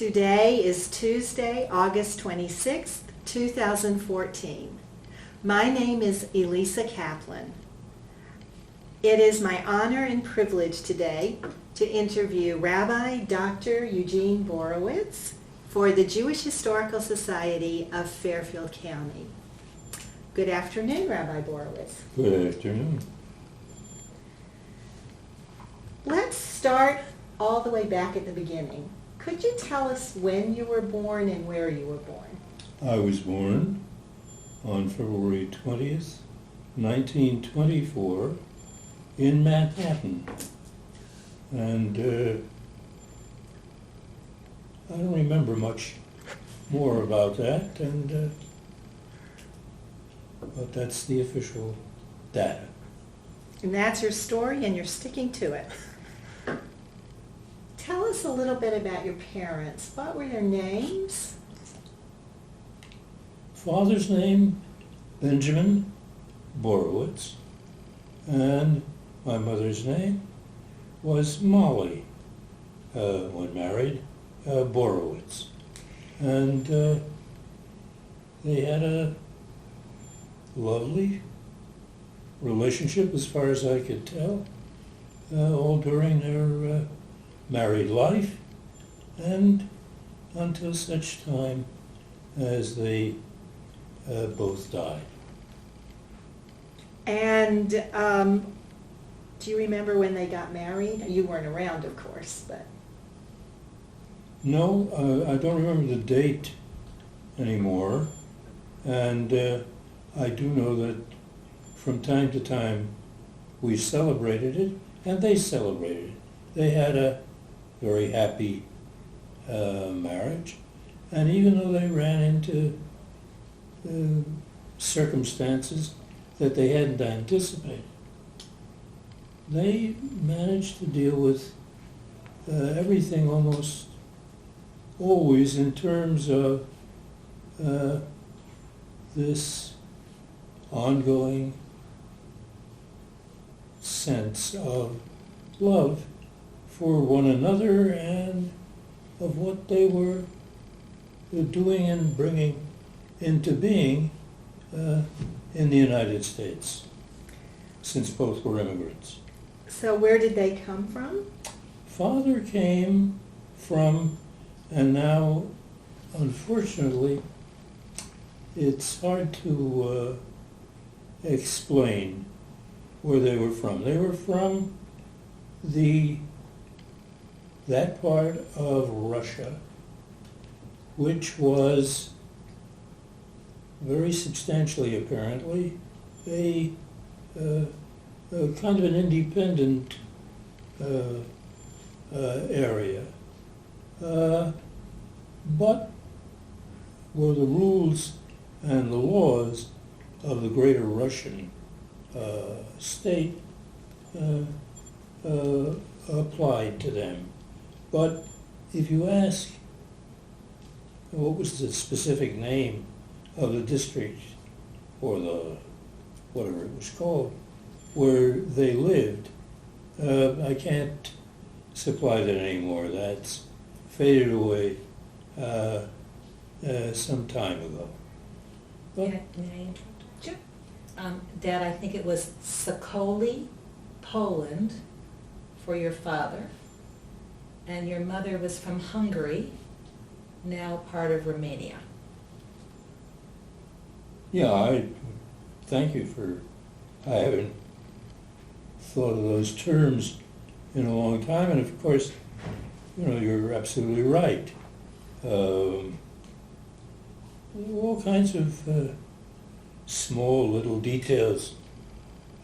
Today is Tuesday, August 26th, 2014. My name is Elissa Kaplan. It is my honor and privilege today to interview Rabbi Dr. Eugene Borowitz for the Jewish Historical Society of Fairfield County. Good afternoon, Rabbi Borowitz. Good afternoon. Let's start all the way back at the beginning. Could you tell us when you were born and where you were born? I was born on February 20th, 1924 in Manhattan. And I don't remember much more about that, but that's the official data. And that's your story, and you're sticking to it. Tell us a little bit about your parents. What were their names? Father's name, Benjamin Borowitz, and my mother's name was Molly, when married, Borowitz. And they had a lovely relationship, as far as I could tell, all during their married life, and until such time as they both died. And do you remember when they got married? You weren't around, of course, but... No, I don't remember the date anymore, and I do know that from time to time we celebrated it, and they celebrated it. They had a very happy marriage, and even though they ran into circumstances that they hadn't anticipated, they managed to deal with everything almost always in terms of this ongoing sense of love for one another and of what they were doing and bringing into being in the United States, since both were immigrants. So where did they come from? Father came from, and now, unfortunately, it's hard to explain where they were from. They were from that part of Russia, which was very substantially, apparently, a kind of an independent area, but were the rules and the laws of the greater Russian state applied to them. But if you ask what was the specific name of the district, or the whatever it was called, where they lived, I can't supply that anymore. That's faded away some time ago. But May I interrupt? Sure. Dad, I think it was Sokoli, Poland, for your father, and your mother was from Hungary, now part of Romania. yeah, I thank you for, I haven't thought of those terms in a long time, and of course, you're absolutely right. All kinds of small little details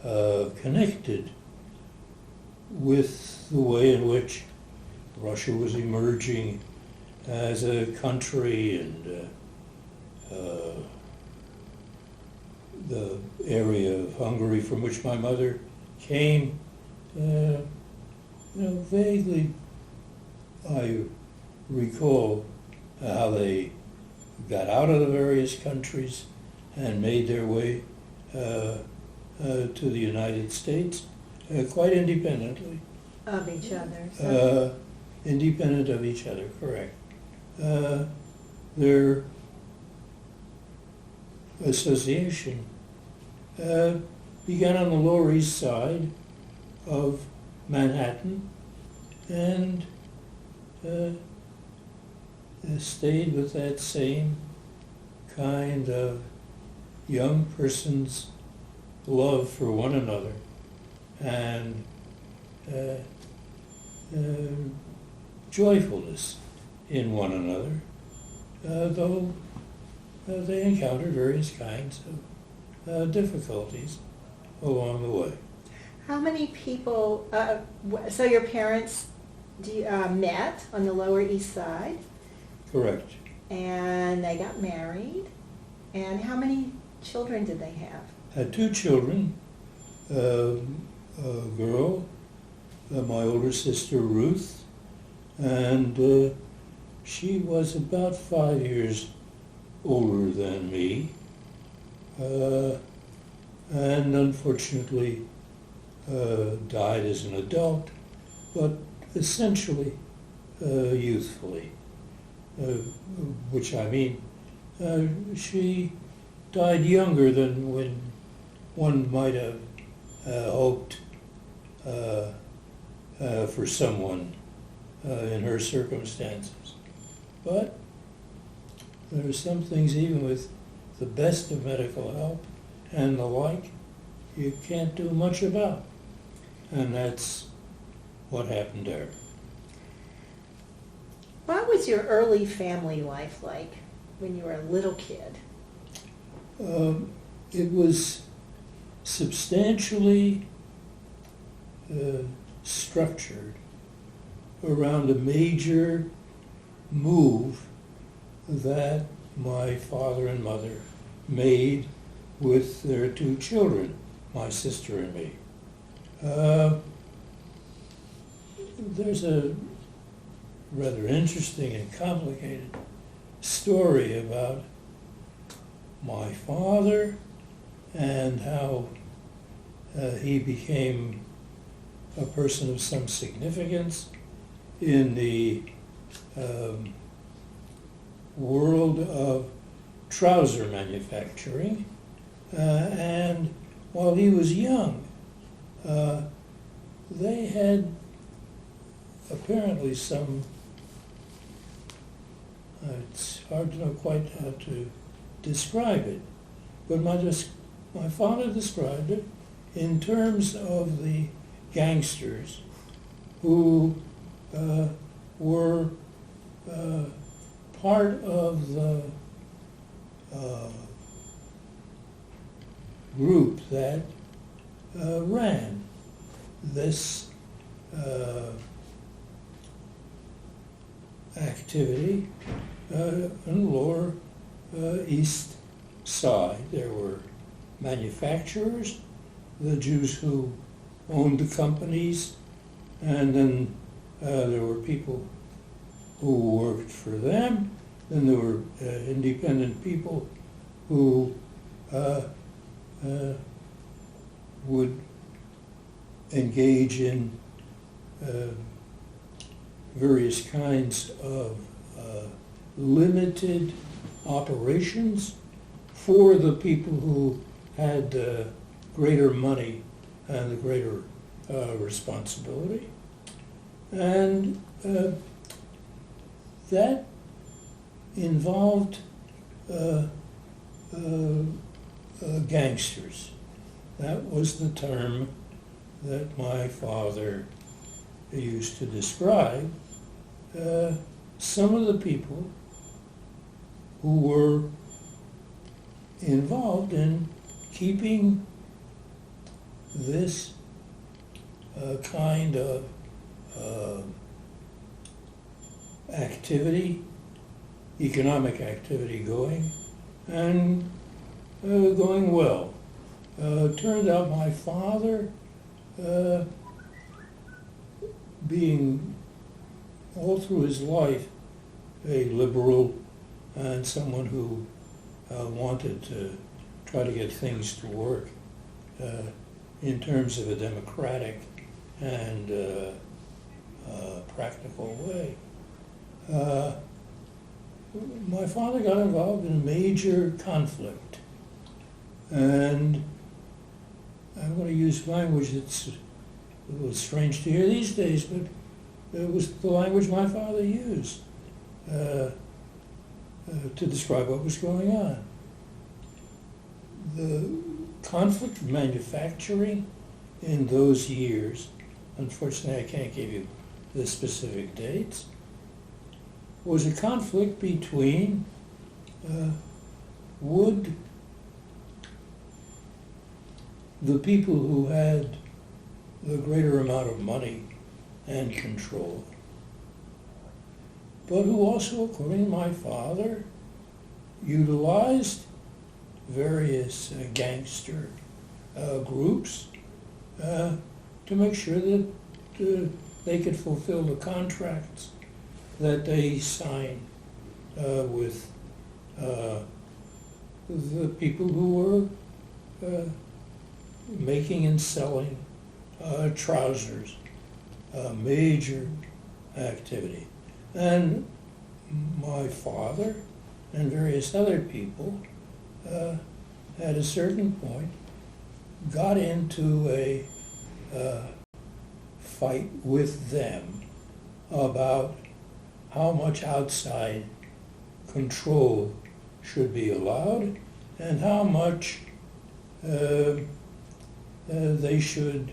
connected with the way in which Russia was emerging as a country, and the area of Hungary from which my mother came. Vaguely I recall how they got out of the various countries and made their way to the United States quite independently. Of each other. So. Independent of each other, correct. their association began on the Lower East Side of Manhattan and stayed with that same kind of young person's love for one another and joyfulness in one another, though they encountered various kinds of difficulties along the way. How many people, so your parents met on the Lower East Side? Correct. And they got married. And how many children did they have? Had two children, a girl, my older sister Ruth, and she was about 5 years older than me, and unfortunately died as an adult, but essentially youthfully, which I mean, she died younger than when one might have hoped for someone in her circumstances. But there are some things, even with the best of medical help and the like, you can't do much about. And that's what happened there. What was your early family life like when you were a little kid? It was substantially structured around a major move that my father and mother made with their two children, my sister and me. There's a rather interesting and complicated story about my father and how he became a person of some significance in the world of trouser manufacturing. And while he was young, they had apparently some, it's hard to know quite how to describe it, but my father described it in terms of the gangsters who were part of the group that ran this activity on the Lower East Side. There were manufacturers, the Jews who owned the companies, and then there were people who worked for them. Then there were independent people who would engage in various kinds of limited operations for the people who had greater money and the greater responsibility. And that involved gangsters. That was the term that my father used to describe some of the people who were involved in keeping this kind of activity, economic activity going, and going well. Turned out my father, being all through his life a liberal and someone who wanted to try to get things to work in terms of a democratic and practical way, my father got involved in a major conflict. And I'm going to use language that's a little strange to hear these days, but it was the language my father used to describe what was going on. The conflict of manufacturing in those years, unfortunately I can't give you the specific dates, was a conflict between the people who had the greater amount of money and control, but who also, according to my father, utilized various gangster groups to make sure that they could fulfill the contracts that they signed with the people who were making and selling trousers, a major activity. And my father and various other people at a certain point got into a fight with them about how much outside control should be allowed and how much they should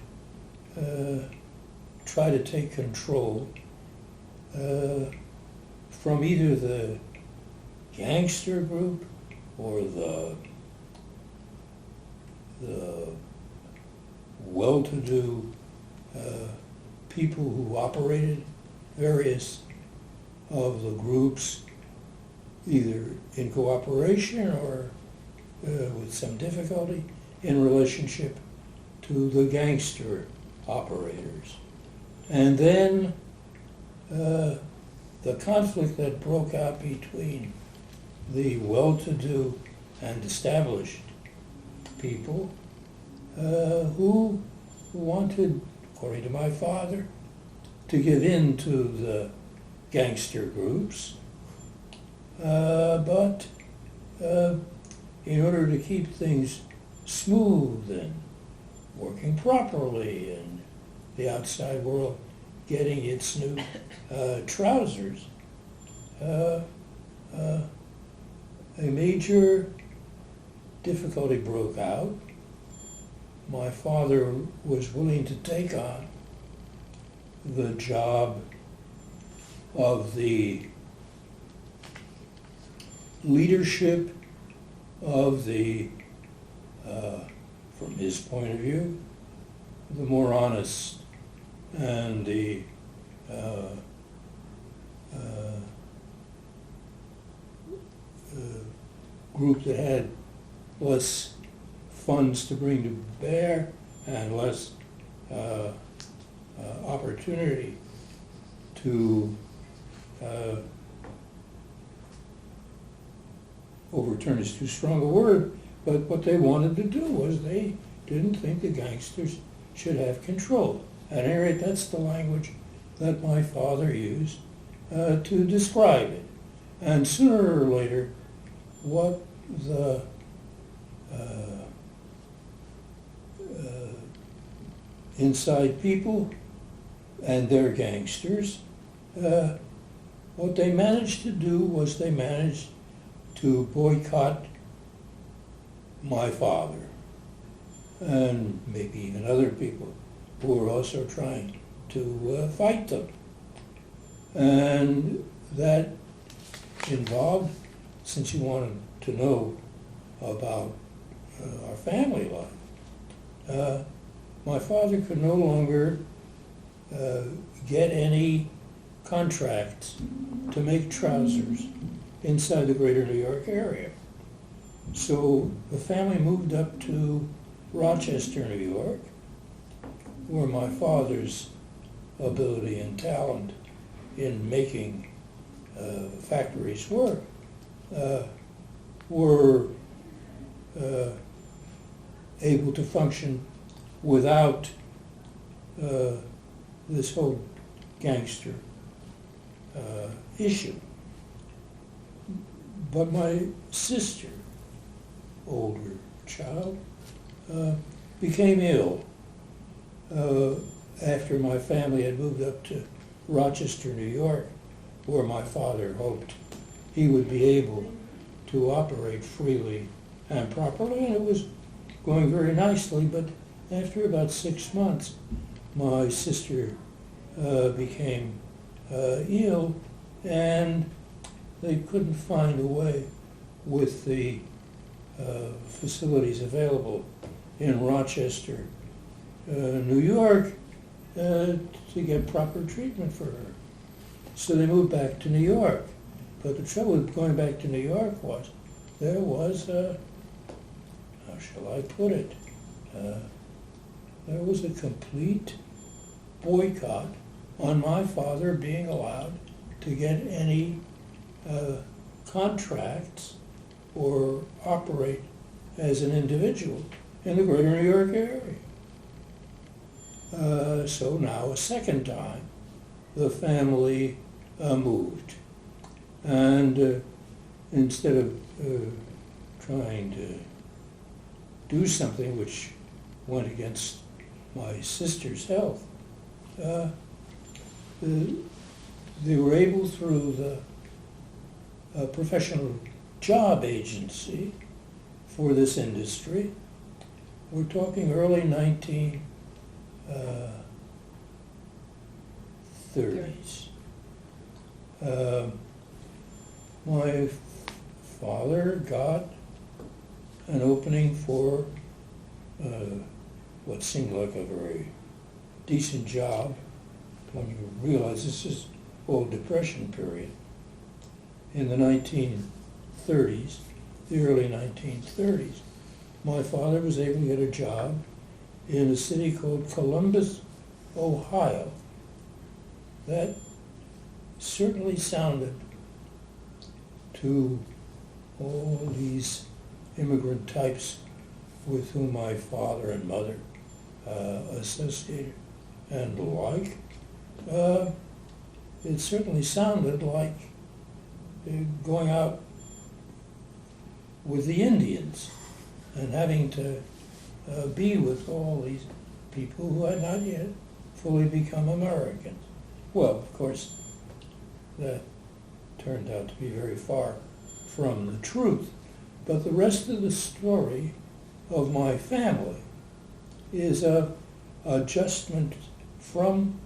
try to take control from either the gangster group or the well-to-do people who operated various of the groups, either in cooperation or with some difficulty in relationship to the gangster operators. And then the conflict that broke out between the well-to-do and established people who wanted, according to my father, to give in to the gangster groups, but in order to keep things smooth and working properly and the outside world getting its new trousers, a major difficulty broke out. My father was willing to take on the job of the leadership of the, from his point of view, the more honest and the group that had less funds to bring to bear and less opportunity to overturn is too strong a word, but what they wanted to do was they didn't think the gangsters should have control. At any rate, that's the language that my father used to describe it. And sooner or later, what the inside people and their gangsters, what they managed to do was they managed to boycott my father and maybe even other people who were also trying to fight them. And that involved, since you wanted to know about our family life, my father could no longer get any contracts to make trousers inside the greater New York area. So the family moved up to Rochester, New York, where my father's ability and talent in making factories work were able to function without this whole gangster issue. But my sister, older child, became ill after my family had moved up to Rochester, New York, where my father hoped he would be able to operate freely and properly, and it was going very nicely, but after about 6 months, my sister became ill, and they couldn't find a way with the facilities available in Rochester, New York, to get proper treatment for her. So they moved back to New York. But the trouble with going back to New York was there was how shall I put it? There was a complete boycott on my father being allowed to get any contracts or operate as an individual in the greater New York area. So now a second time the family moved. And instead of trying to do something which went against my sister's health, they were able, through the professional job agency for this industry, we're talking early 1930s. My father got an opening for what seemed like a very decent job when you realize this is old Depression period. In the 1930s, the early 1930s, my father was able to get a job in a city called Columbus, Ohio. That certainly sounded to all these immigrant types with whom my father and mother associated and the like. It certainly sounded like going out with the Indians and having to be with all these people who had not yet fully become Americans. Well, of course, that turned out to be very far from the truth. But the rest of the story of my family is a adjustment from,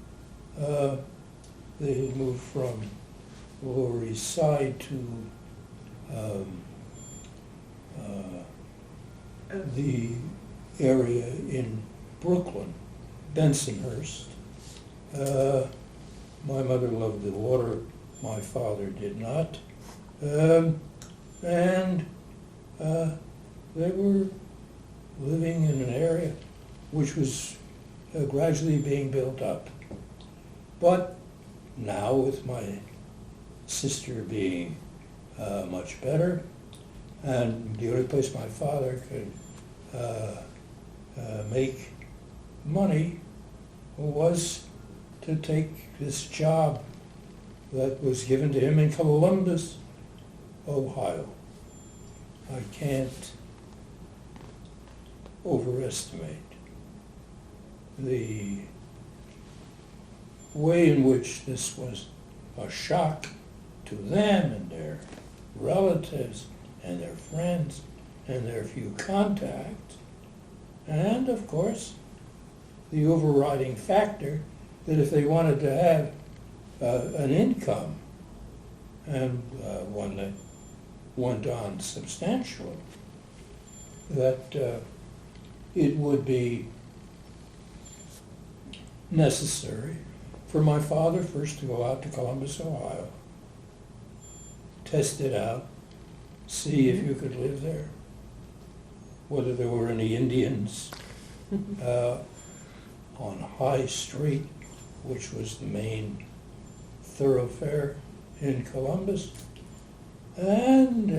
they moved from the Lower East Side to the area in Brooklyn, Bensonhurst. My mother loved the water, my father did not. And they were living in an area which was gradually being built up. But now, with my sister being much better, and the only place my father could make money was to take this job that was given to him in Columbus, Ohio. I can't overestimate the way in which this was a shock to them and their relatives and their friends and their few contacts, and of course the overriding factor that if they wanted to have an income, and one that went on substantially, that it would be necessary for my father first to go out to Columbus, Ohio, test it out, see if you could live there, whether there were any Indians on High Street, which was the main thoroughfare in Columbus, and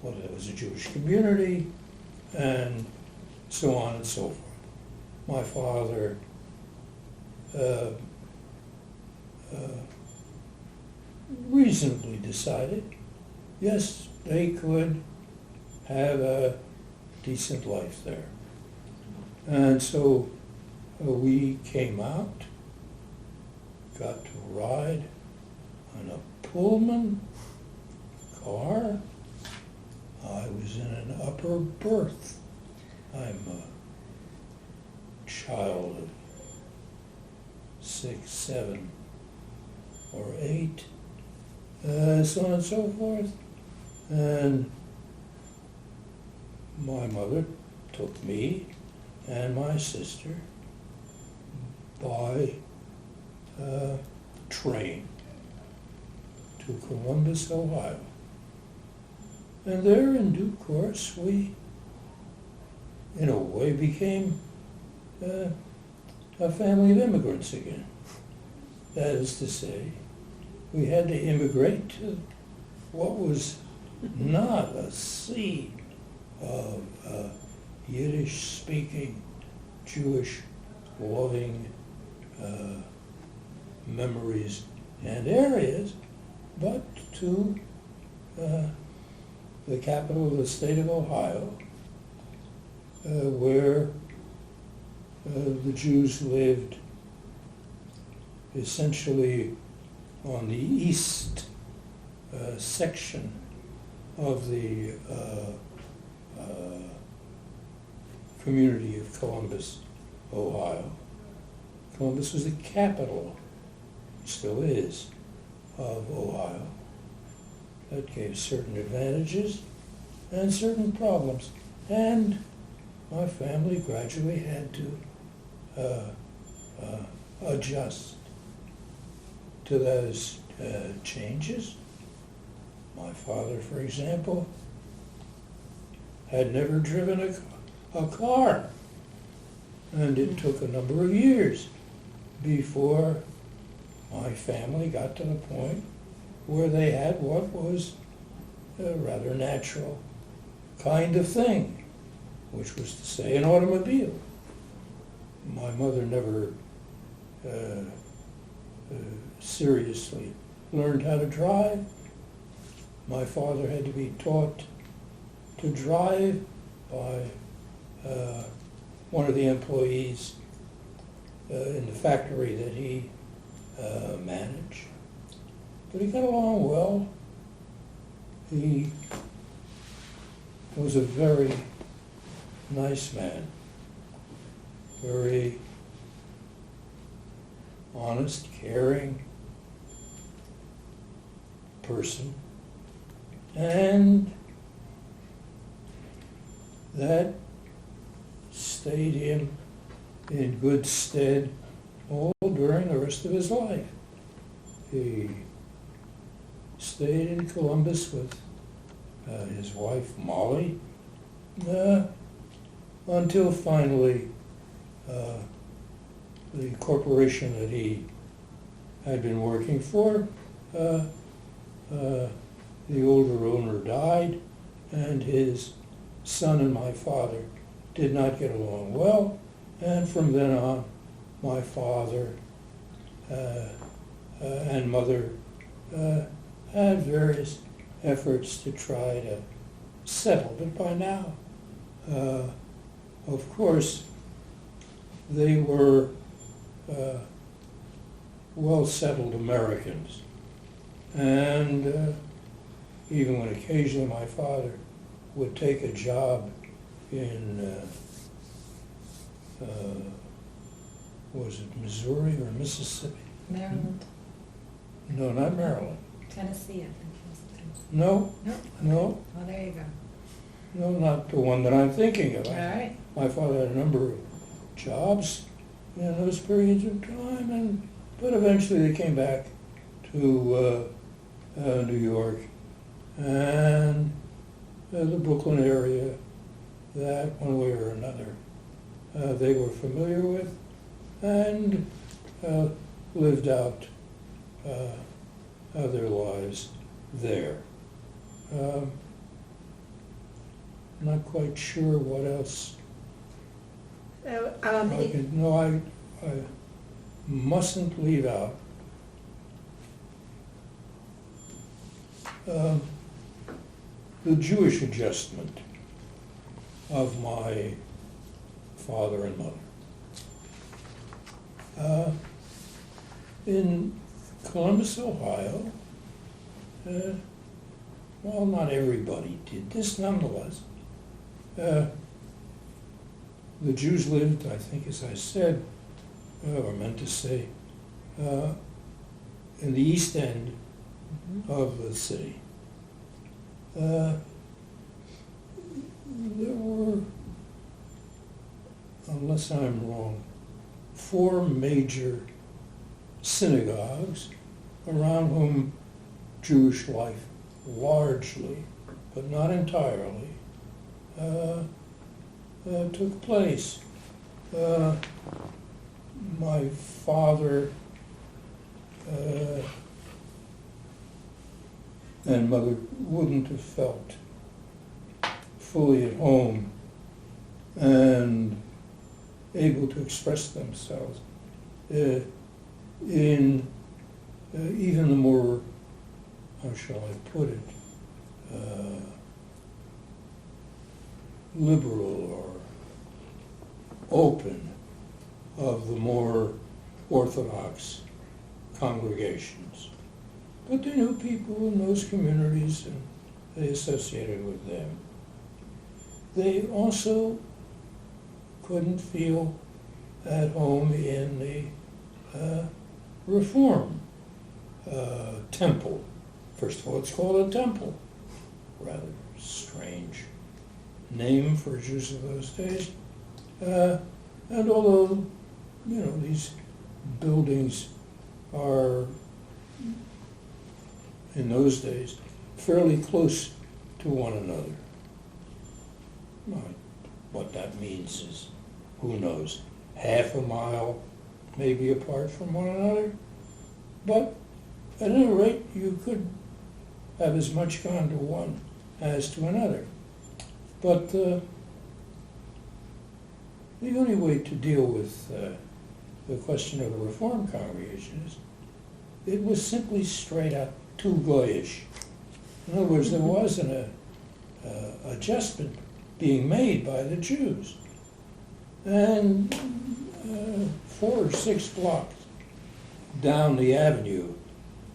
whether there was a Jewish community, and so on and so forth. My father reasonably decided yes, they could have a decent life there. And so we came out, got to ride on a Pullman car. I was in an upper berth. I'm a child of 6, 7, or 8, so on and so forth. And my mother took me and my sister by train to Columbus, Ohio. And there, in due course, we, in a way, became a family of immigrants again. That is to say, we had to immigrate to what was not a sea of Yiddish-speaking, Jewish-loving memories and areas, but to the capital of the state of Ohio, where the Jews lived essentially on the east section of the community of Columbus, Ohio. Columbus was the capital, still is, of Ohio. That gave certain advantages and certain problems. And my family gradually had to adjust to those changes. My father, for example, had never driven a car. And it took a number of years before my family got to the point where they had what was a rather natural kind of thing, which was to say an automobile. My mother never seriously learned how to drive. My father had to be taught to drive by one of the employees in the factory that he managed. But he got along well. He was a very nice man, very honest, caring person, and that stayed him in good stead all during the rest of his life. He stayed in Columbus with his wife Molly until finally the corporation that he had been working for, the older owner died, and his son and my father did not get along well, and from then on my father and mother had various efforts to try to settle. But by now, of course, they were well-settled Americans. And even when occasionally my father would take a job in, was it Missouri or Mississippi? Maryland. No, not Maryland. Tennessee, I think it was. No, No? no, Oh, there you go. no, not the one that I'm thinking of. All right. My father had a number of jobs in those periods of time, but eventually they came back to New York and the Brooklyn area, that one way or another they were familiar with, and lived out their lives there. Not quite sure what else. I mustn't leave out the Jewish adjustment of my father and mother. In Columbus, Ohio, well, not everybody did this nonetheless. The Jews lived, I think, as I said, or meant to say, in the east end of the city. There were, unless I'm wrong, 4 major synagogues around whom Jewish life largely, but not entirely, took place. My father and mother wouldn't have felt fully at home and able to express themselves in even the more, how shall I put it, liberal or open of the more orthodox congregations. But they knew people in those communities and they associated with them. They also couldn't feel at home in the Reform temple. First of all, it's called a temple. Rather strange name for Jews of those days. And although, these buildings are, in those days, fairly close to one another. What that means is, who knows, half a mile maybe apart from one another. But at any rate, you could have as much gone to one as to another. But the only way to deal with the question of the Reform congregation is it was simply straight out too goyish. In other words, there wasn't a adjustment being made by the Jews. And 4 or 6 blocks down the avenue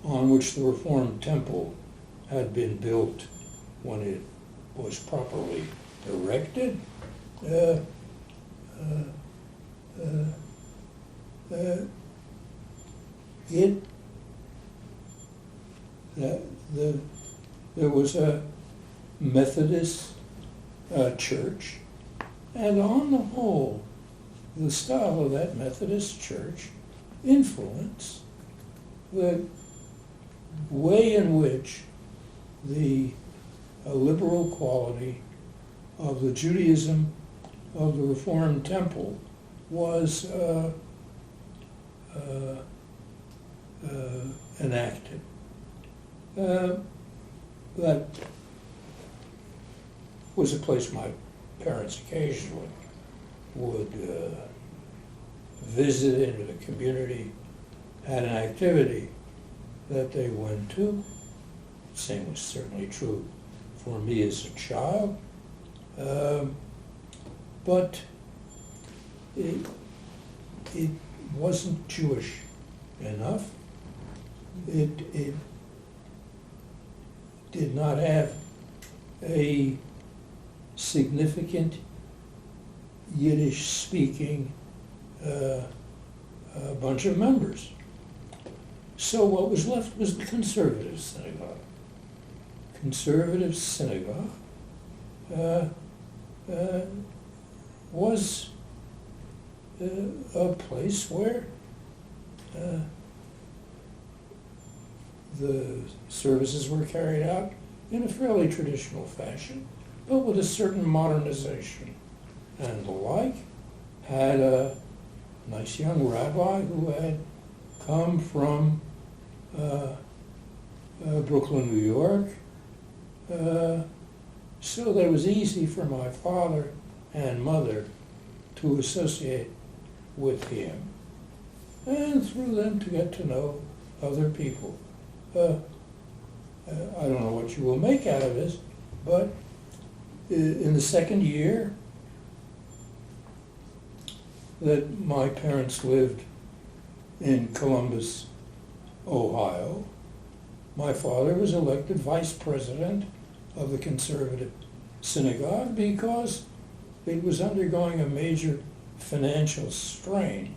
on which the Reformed temple had been built when it was properly erected, there was a Methodist church, and on the whole, the style of that Methodist church influenced the way in which the liberal quality of the Judaism of the Reformed temple was enacted. That was a place my parents occasionally would visit into the community, had an activity that they went to. Same was certainly true for me as a child. But it wasn't Jewish enough. It did not have a significant Yiddish-speaking bunch of members. So what was left was the conservative synagogue. Conservative synagogue was a place where the services were carried out in a fairly traditional fashion, but with a certain modernization and the like. Had a nice young rabbi who had come from Brooklyn, New York. So that it was easy for my father and mother to associate with him, and through them to get to know other people. I don't know what you will make out of this, But in the second year that my parents lived in Columbus, Ohio, my father was elected vice president of the conservative synagogue because it was undergoing a major financial strain.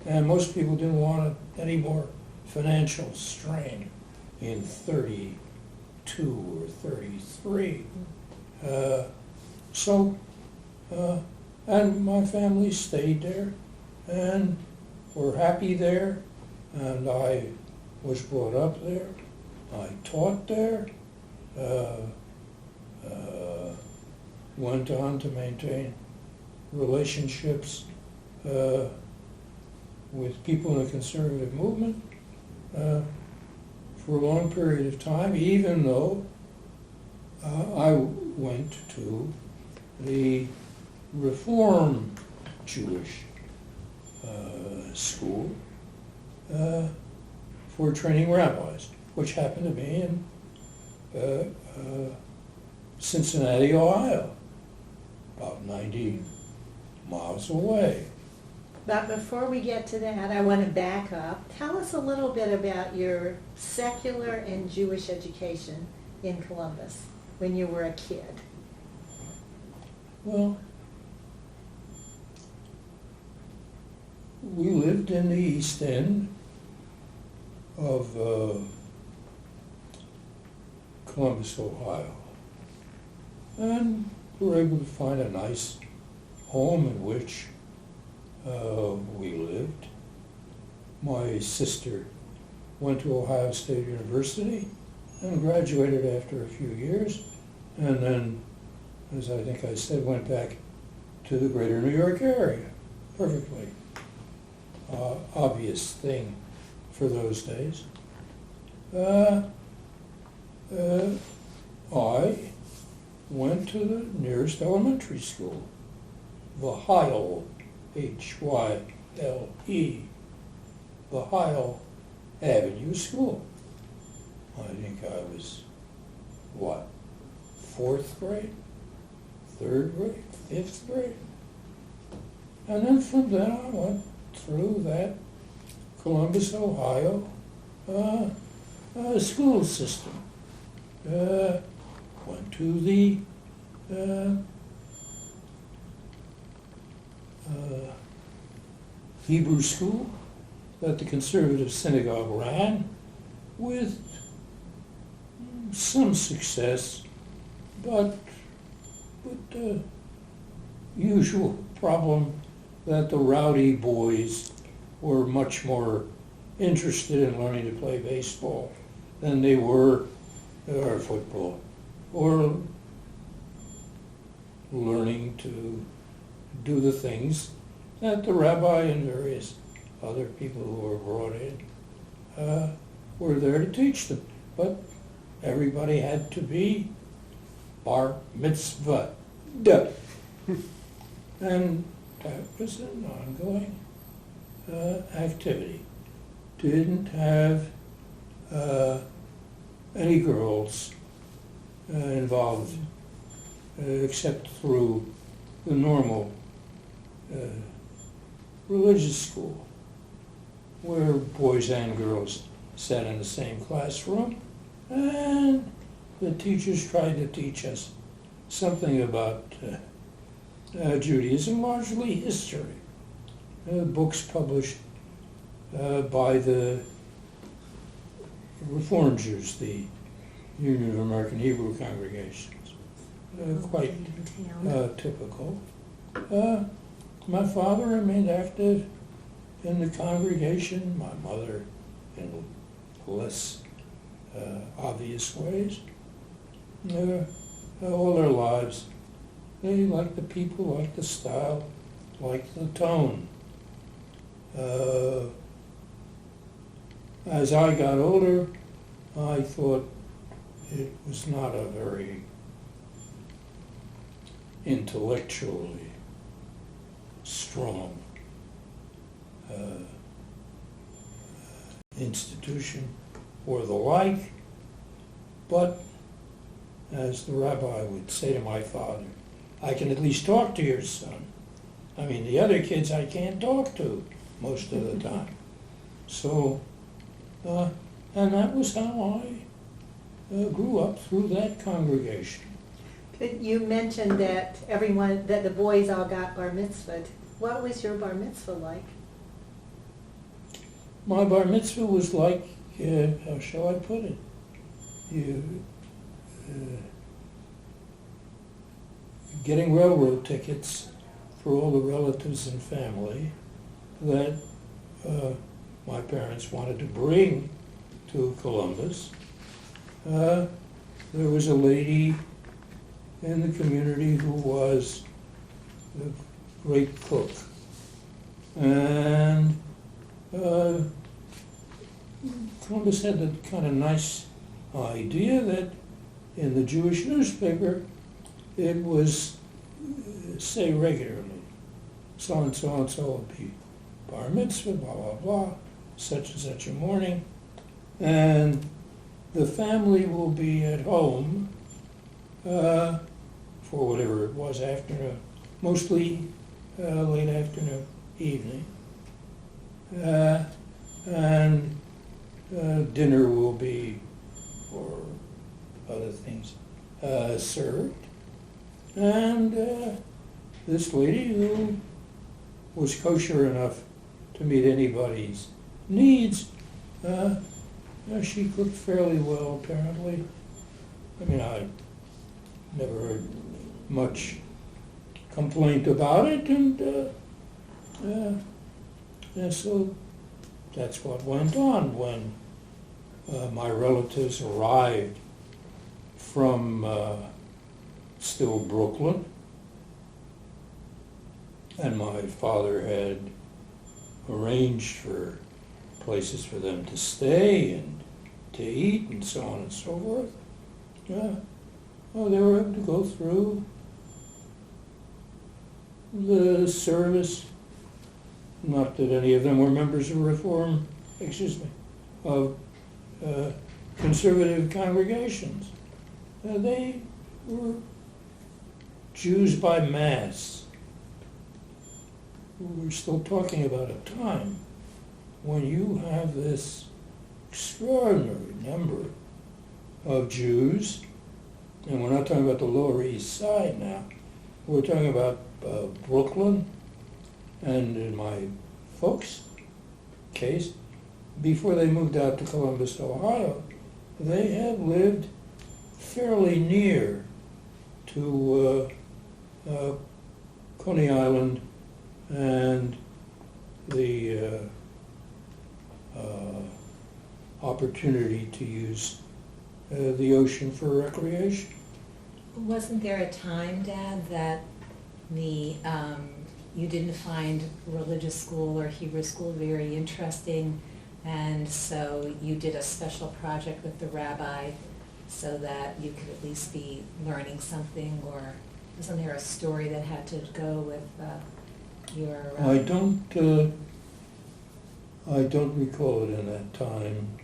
And most people didn't want any more financial strain in 32 or 33. And my family stayed there and were happy there, and I was brought up there. I taught there, went on to maintain relationships with people in the conservative movement for a long period of time, even though I went to the Reform Jewish school for training rabbis, which happened to be in Cincinnati, Ohio, about 90 miles away. But before we get to that, I want to back up. Tell us a little bit about your secular and Jewish education in Columbus when you were a kid. Well, we lived in the East End of Columbus, Ohio, and we were able to find a nice home in which we lived. My sister went to Ohio State University and graduated after a few years, and then, as I think I said, went back to the greater New York area. Perfectly obvious thing for those days. I went to the nearest elementary school, the H.L, H-Y-L-E, the H.L Avenue School. I think I was, fourth grade, third grade, fifth grade? And then from then I went through that Columbus, Ohio school system. Went to the Hebrew school that the conservative synagogue ran with some success, but the usual problem that the rowdy boys were much more interested in learning to play baseball than they were, or football, or learning to do the things that the rabbi and various other people who were brought in were there to teach them. But everybody had to be bar mitzvah. And that was an ongoing activity. Didn't have any girls involved except through the normal religious school, where boys and girls sat in the same classroom, and the teachers tried to teach us something about Judaism, largely history. Books published by the Reform Jews, the Union of American Hebrew Congregations. Quite typical. My father remained active in the congregation, my mother in less obvious ways. All their lives, they liked the people, liked the style, liked the tone. As I got older, I thought it was not a very intellectually strong institution or the like, but as the rabbi would say to my father, I can at least talk to your son. I mean, the other kids I can't talk to most of the time. So, and that was how I grew up through that congregation. But you mentioned that that the boys all got bar mitzvahed. What was your bar mitzvah like? My bar mitzvah was like, how shall I put it? Getting railroad tickets for all the relatives and family that my parents wanted to bring to Columbus. There was a lady in the community who was a great cook. And Columbus had that kind of nice idea that in the Jewish newspaper it was say regularly, so and so will be bar mitzvah, blah, blah, blah, such and such a morning, and the family will be at home for whatever it was, afternoon, mostly late afternoon, evening, and dinner will be, or other things, served. And this lady, who was kosher enough to meet anybody's needs, she cooked fairly well, apparently. I mean, I never heard much complaint about it, and so that's what went on when my relatives arrived from still Brooklyn, and my father had arranged for places for them to stay and to eat and so on and so forth. Well, they were able to go through the service. Not that any of them were members of of conservative congregations. They were Jews by mass. We're still talking about a time when you have this extraordinary number of Jews, and we're not talking about the Lower East Side now, we're talking about Brooklyn, and in my folks' case, before they moved out to Columbus, Ohio, they had lived fairly near to Coney Island and the opportunity to use the ocean for recreation. Wasn't there a time, Dad, that you didn't find religious school or Hebrew school very interesting, and so you did a special project with the rabbi so that you could at least be learning something? Or wasn't there a story that had to go with your... I don't recall it in that time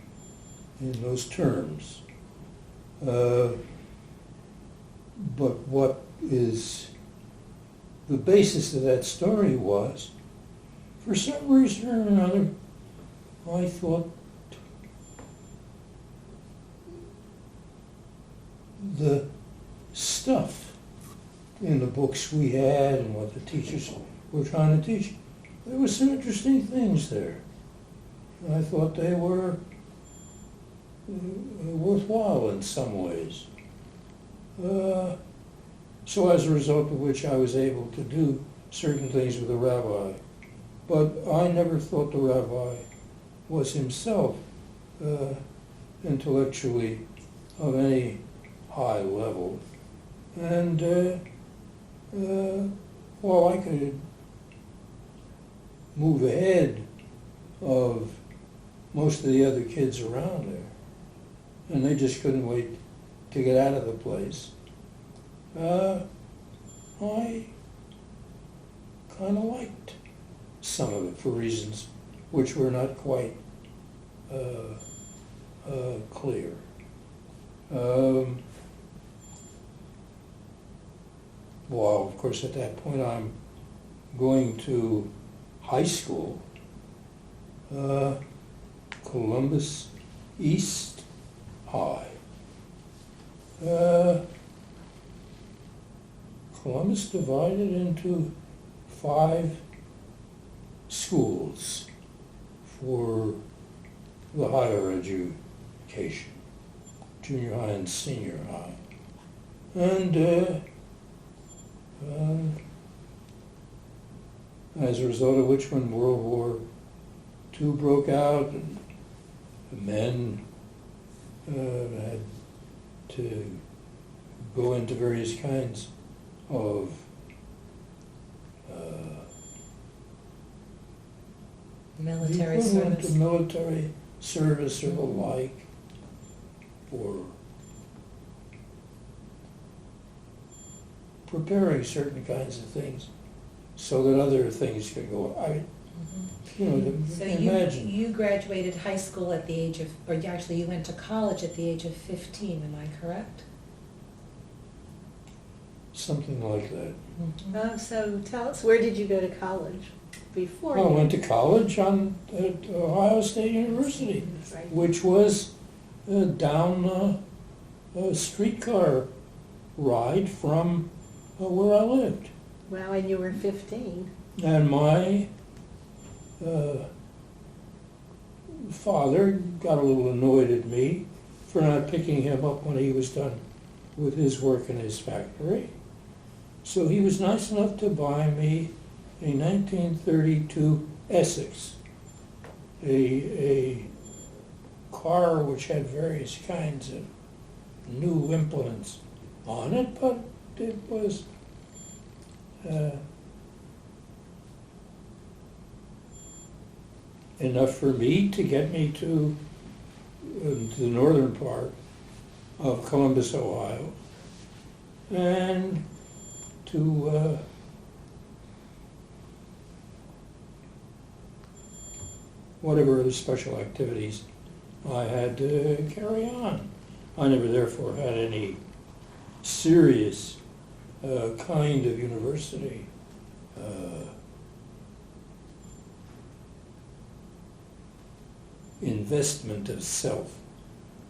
in those terms. But what is the basis of that story was, for some reason or another, I thought the stuff in the books we had and what the teachers were trying to teach, there were some interesting things there. And I thought they were worthwhile in some ways. So as a result of which I was able to do certain things with the rabbi. But I never thought the rabbi was himself intellectually of any high level. And while I could move ahead of most of the other kids around there, and they just couldn't wait to get out of the place, I kind of liked some of it for reasons which were not quite clear. Well, of course, at that point, I'm going to high school, Columbus East High. Columbus divided into 5 schools for the higher education, junior high and senior high. And as a result of which, when World War II broke out and the men had to go into various kinds of Military the equivalent service. of military service or the like, or preparing certain kinds of things so that other things could go. So Imagine. you graduated high school at the age of, or actually you went to college at the age of 15, am I correct? Something like that. So tell us, where did you go to college before I you? went to college at Ohio State University, Right. which was down a streetcar ride from where I lived. Well, and you were 15. And my father got a little annoyed at me for not picking him up when he was done with his work in his factory. So he was nice enough to buy me a 1932 Essex, a car which had various kinds of new implements on it, but it was enough for me to get me to the northern part of Columbus, Ohio, and to whatever other special activities I had to carry on. I never therefore had any serious kind of university investment of self.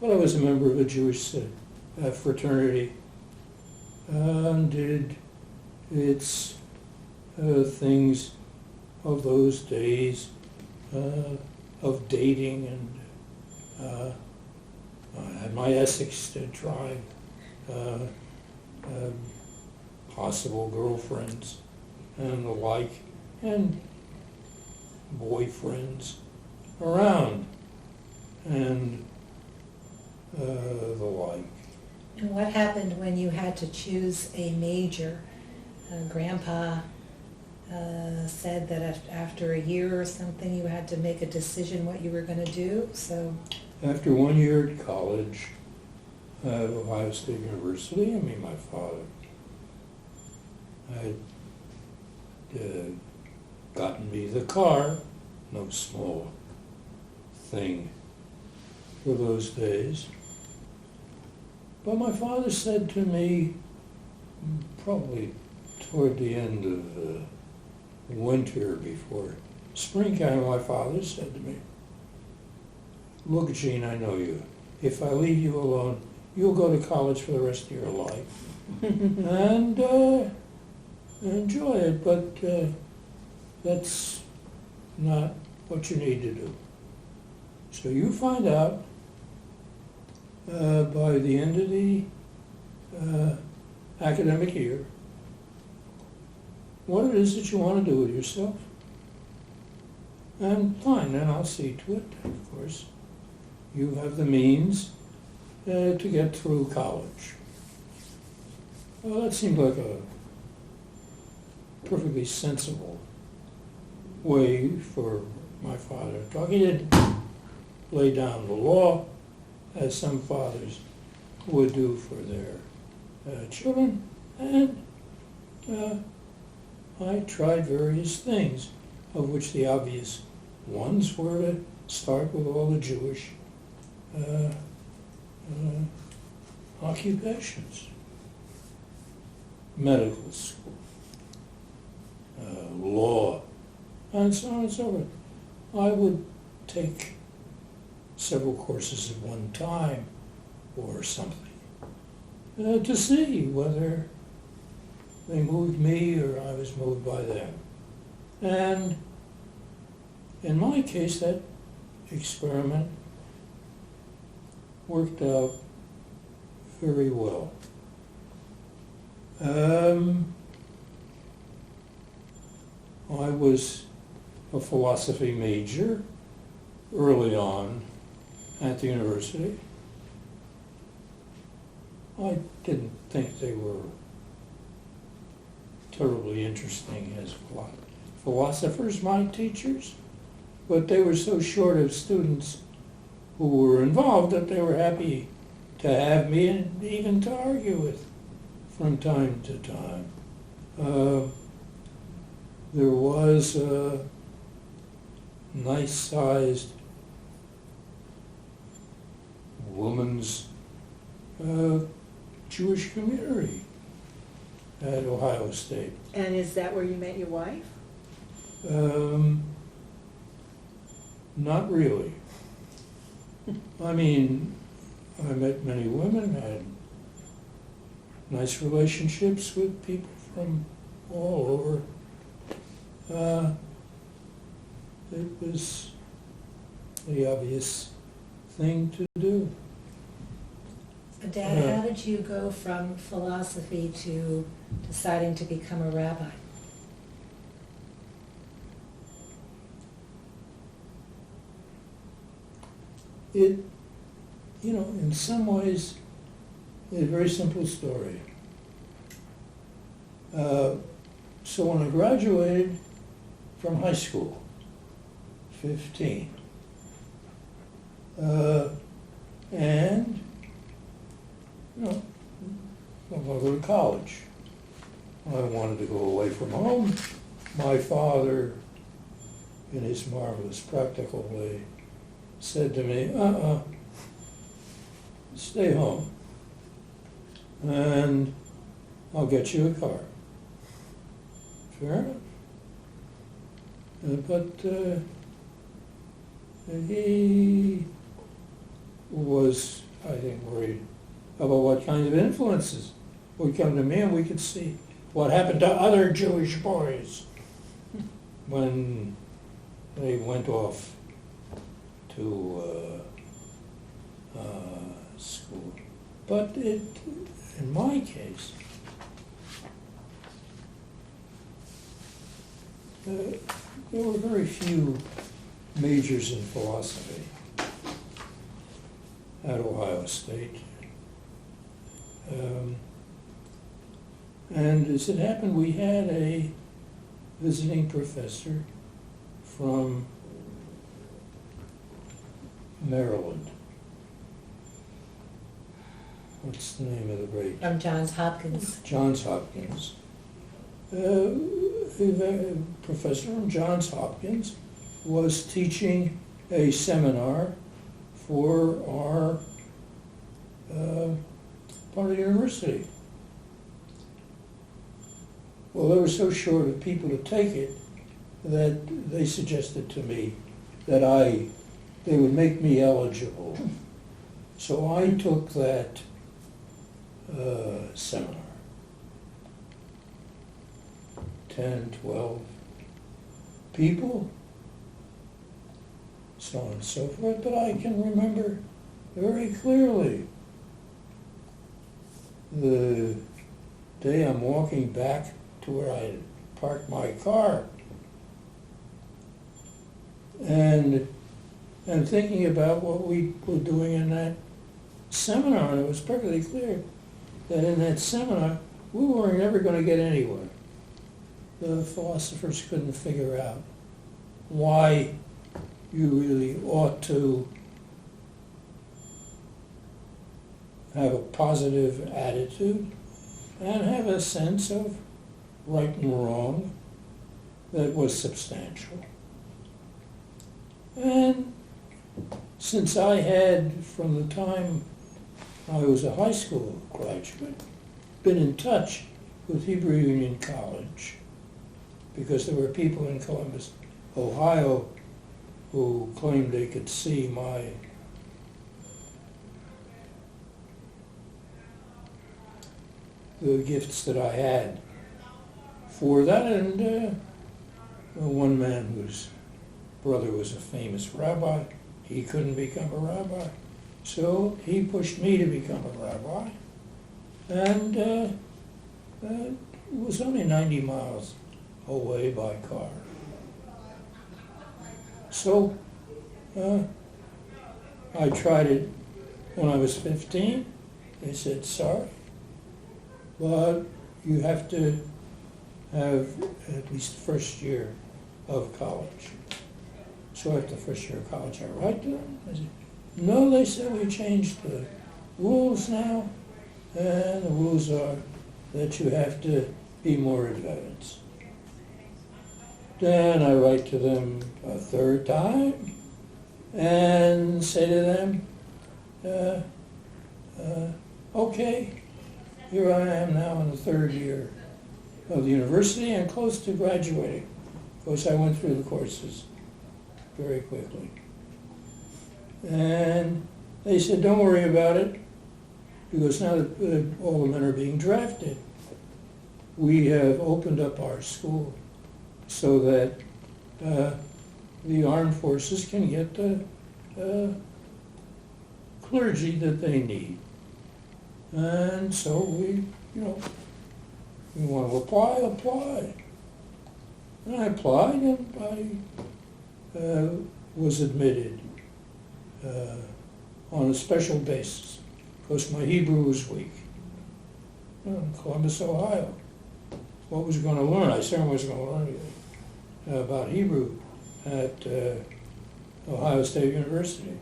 But I was a member of a Jewish fraternity and did its things of those days of dating, and I had my Essex to drive, possible girlfriends and the like, and boyfriends around, and the like. And what happened when you had to choose a major? Grandpa said that after a year or something you had to make a decision what you were going to do, so... After 1 year at college at Ohio State University, my father had gotten me the car, no small thing for those days. But my father said to me, probably toward the end of winter before spring came, my father said to me, "Look, Gene, I know you. If I leave you alone, you'll go to college for the rest of your life and enjoy it, but that's not what you need to do. So you find out by the end of the academic year what it is that you want to do with yourself. And fine, then I'll see to it, of course. You have the means to get through college." Well, that seemed like a perfectly sensible way for my father to talk. He didn't lay down the law, as some fathers would do for their children, and I tried various things, of which the obvious ones were to start with all the Jewish occupations. medical school, law, and so on and so forth. I would take several courses at one time or something to see whether they moved me or I was moved by them. And in my case, that experiment worked out very well. I was a philosophy major early on at the university. I didn't think they were terribly interesting as philosophers, my teachers, but they were so short of students who were involved that they were happy to have me and even to argue with from time to time. There was a nice-sized woman's Jewish community at Ohio State. And is that where you met your wife? Not really. I mean, I met many women, had nice relationships with people from all over. It was the obvious thing to do. Dad, how did you go from philosophy to deciding to become a rabbi? It, in some ways, is a very simple story. So when I graduated from high school, 15, and, I wanted to go to college. I wanted to go away from home. My father, in his marvelous practical way, said to me, stay home, and I'll get you a car. Fair enough. But he was, I think, worried about what kind of influences would come to me, and we could see what happened to other Jewish boys when they went off to school. But in my case, there were very few majors in philosophy at Ohio State. And as it happened, we had a visiting professor from Maryland. What's the name of the great? From Johns Hopkins. Johns Hopkins. A professor from Johns Hopkins was teaching a seminar for our part of the university. Well, they were so short of people to take it that they suggested to me that they would make me eligible. So I took that seminar. 10, 12 people, so on and so forth, but I can remember very clearly the day I'm walking back to where I had parked my car and thinking about what we were doing in that seminar, and it was perfectly clear that in that seminar we were never going to get anywhere. The philosophers couldn't figure out why you really ought to have a positive attitude and have a sense of right and wrong that was substantial. And since I had, from the time I was a high school graduate, been in touch with Hebrew Union College because there were people in Columbus, Ohio, who claimed they could see the gifts that I had for that. And one man whose brother was a famous rabbi, he couldn't become a rabbi. So he pushed me to become a rabbi. And it was only 90 miles away by car. So I tried it when I was 15. They said, sorry, but you have to have at least the first year of college. So after the first year of college, I write to them. I said, no, they said we changed the rules now, and the rules are that you have to be more advanced. Then I write to them a third time and say to them, okay, here I am now in the third year of the university and close to graduating. Of course, I went through the courses very quickly. And they said, don't worry about it, because now that all the men are being drafted, we have opened up our school so that the armed forces can get the clergy that they need. And so we want to apply. And I applied, and I was admitted on a special basis, because my Hebrew was weak. In Columbus, Ohio. What was I going to learn? I certainly wasn't going to learn anything about Hebrew at Ohio State University.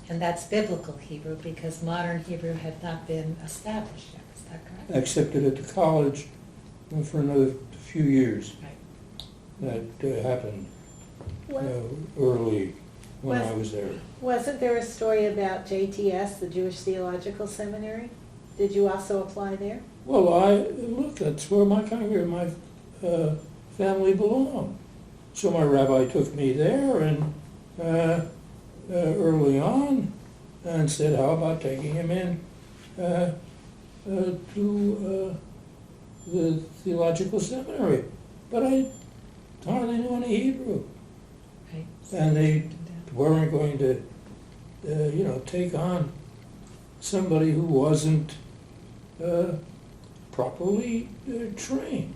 And that's biblical Hebrew, because modern Hebrew had not been established yet. Is that correct? Accepted at the college for another few years. Right. That happened early when I was there. Wasn't there a story about JTS, the Jewish Theological Seminary? Did you also apply there? Well, that's where my family belonged. So my rabbi took me there and early on and said, how about taking him in to the theological seminary? But I hardly knew any Hebrew. Right. And they weren't going to, take on somebody who wasn't properly trained.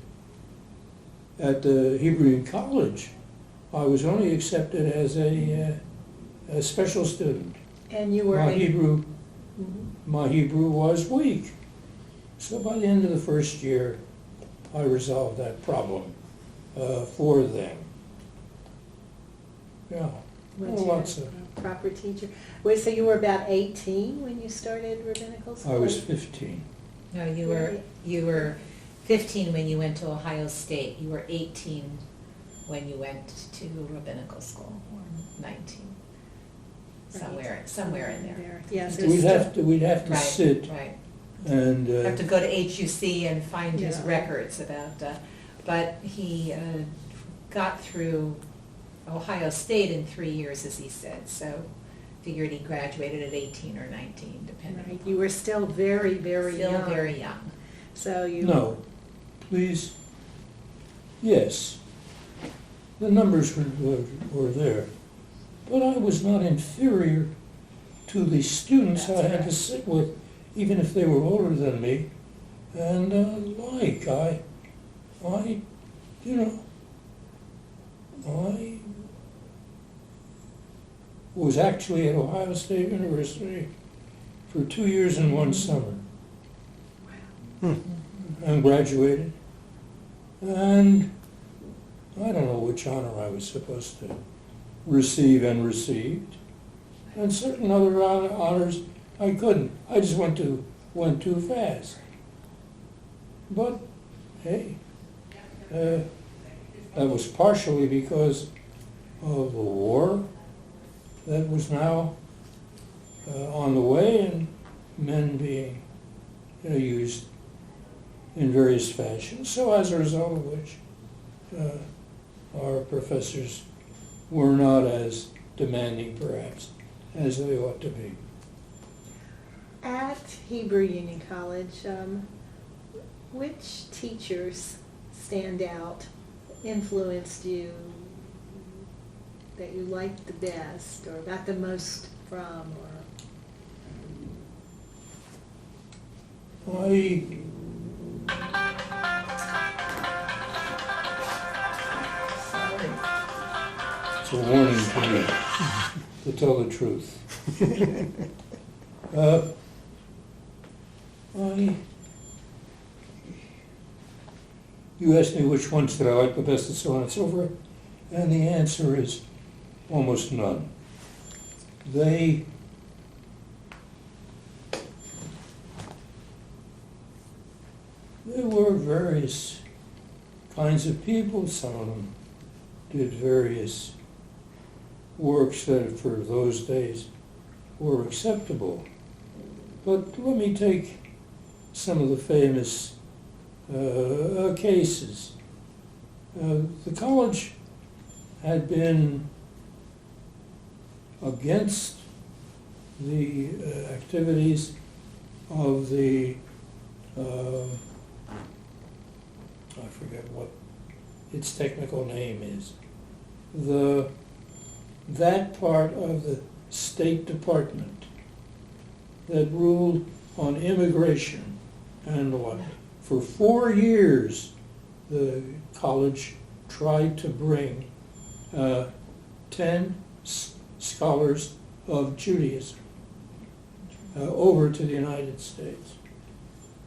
At the Hebrew College, I was only accepted as a special student. And you were My Hebrew was weak. So by the end of the first year, I resolved that problem for them. Yeah, lots of. Proper teacher. Wait, so you were about 18 when you started rabbinical school? I was 15. No, you were 15 when you went to Ohio State. You were 18 when you went to rabbinical school, or 19. Somewhere in there. Yes, We'd have to Right, sit right. and. Have to go to HUC and find his Yeah. records about, but he got through Ohio State in 3 years, as he said, so figured he graduated at 18 or 19, depending. Right. You were still very, very young. Still very young. So you. No, please. Yes, the numbers were there, but I was not inferior to the students I had to sit with, even if they were older than me. And I was actually at Ohio State University for 2 years and 1 summer. And graduated. And I don't know which honor I was supposed to receive and received. And certain other honors I couldn't. I just went too fast. But hey, that was partially because of the war that was now on the way, and men being used in various fashions. So as a result of which, our professors were not as demanding, perhaps, as they ought to be. At Hebrew Union College, which teachers stand out, influenced you, that you liked the best, or got the most from, or? It's a warning to me, to tell the truth. You asked me which ones did I like the best and so on and so forth, and the answer is almost none. There were various kinds of people. Some of them did various works that for those days were acceptable. But let me take some of the famous cases. The college had been against the activities of the, I forget what its technical name is, that part of the State Department that ruled on immigration and what. For 4 years, the college tried to bring 10 scholars of Judaism over to the United States,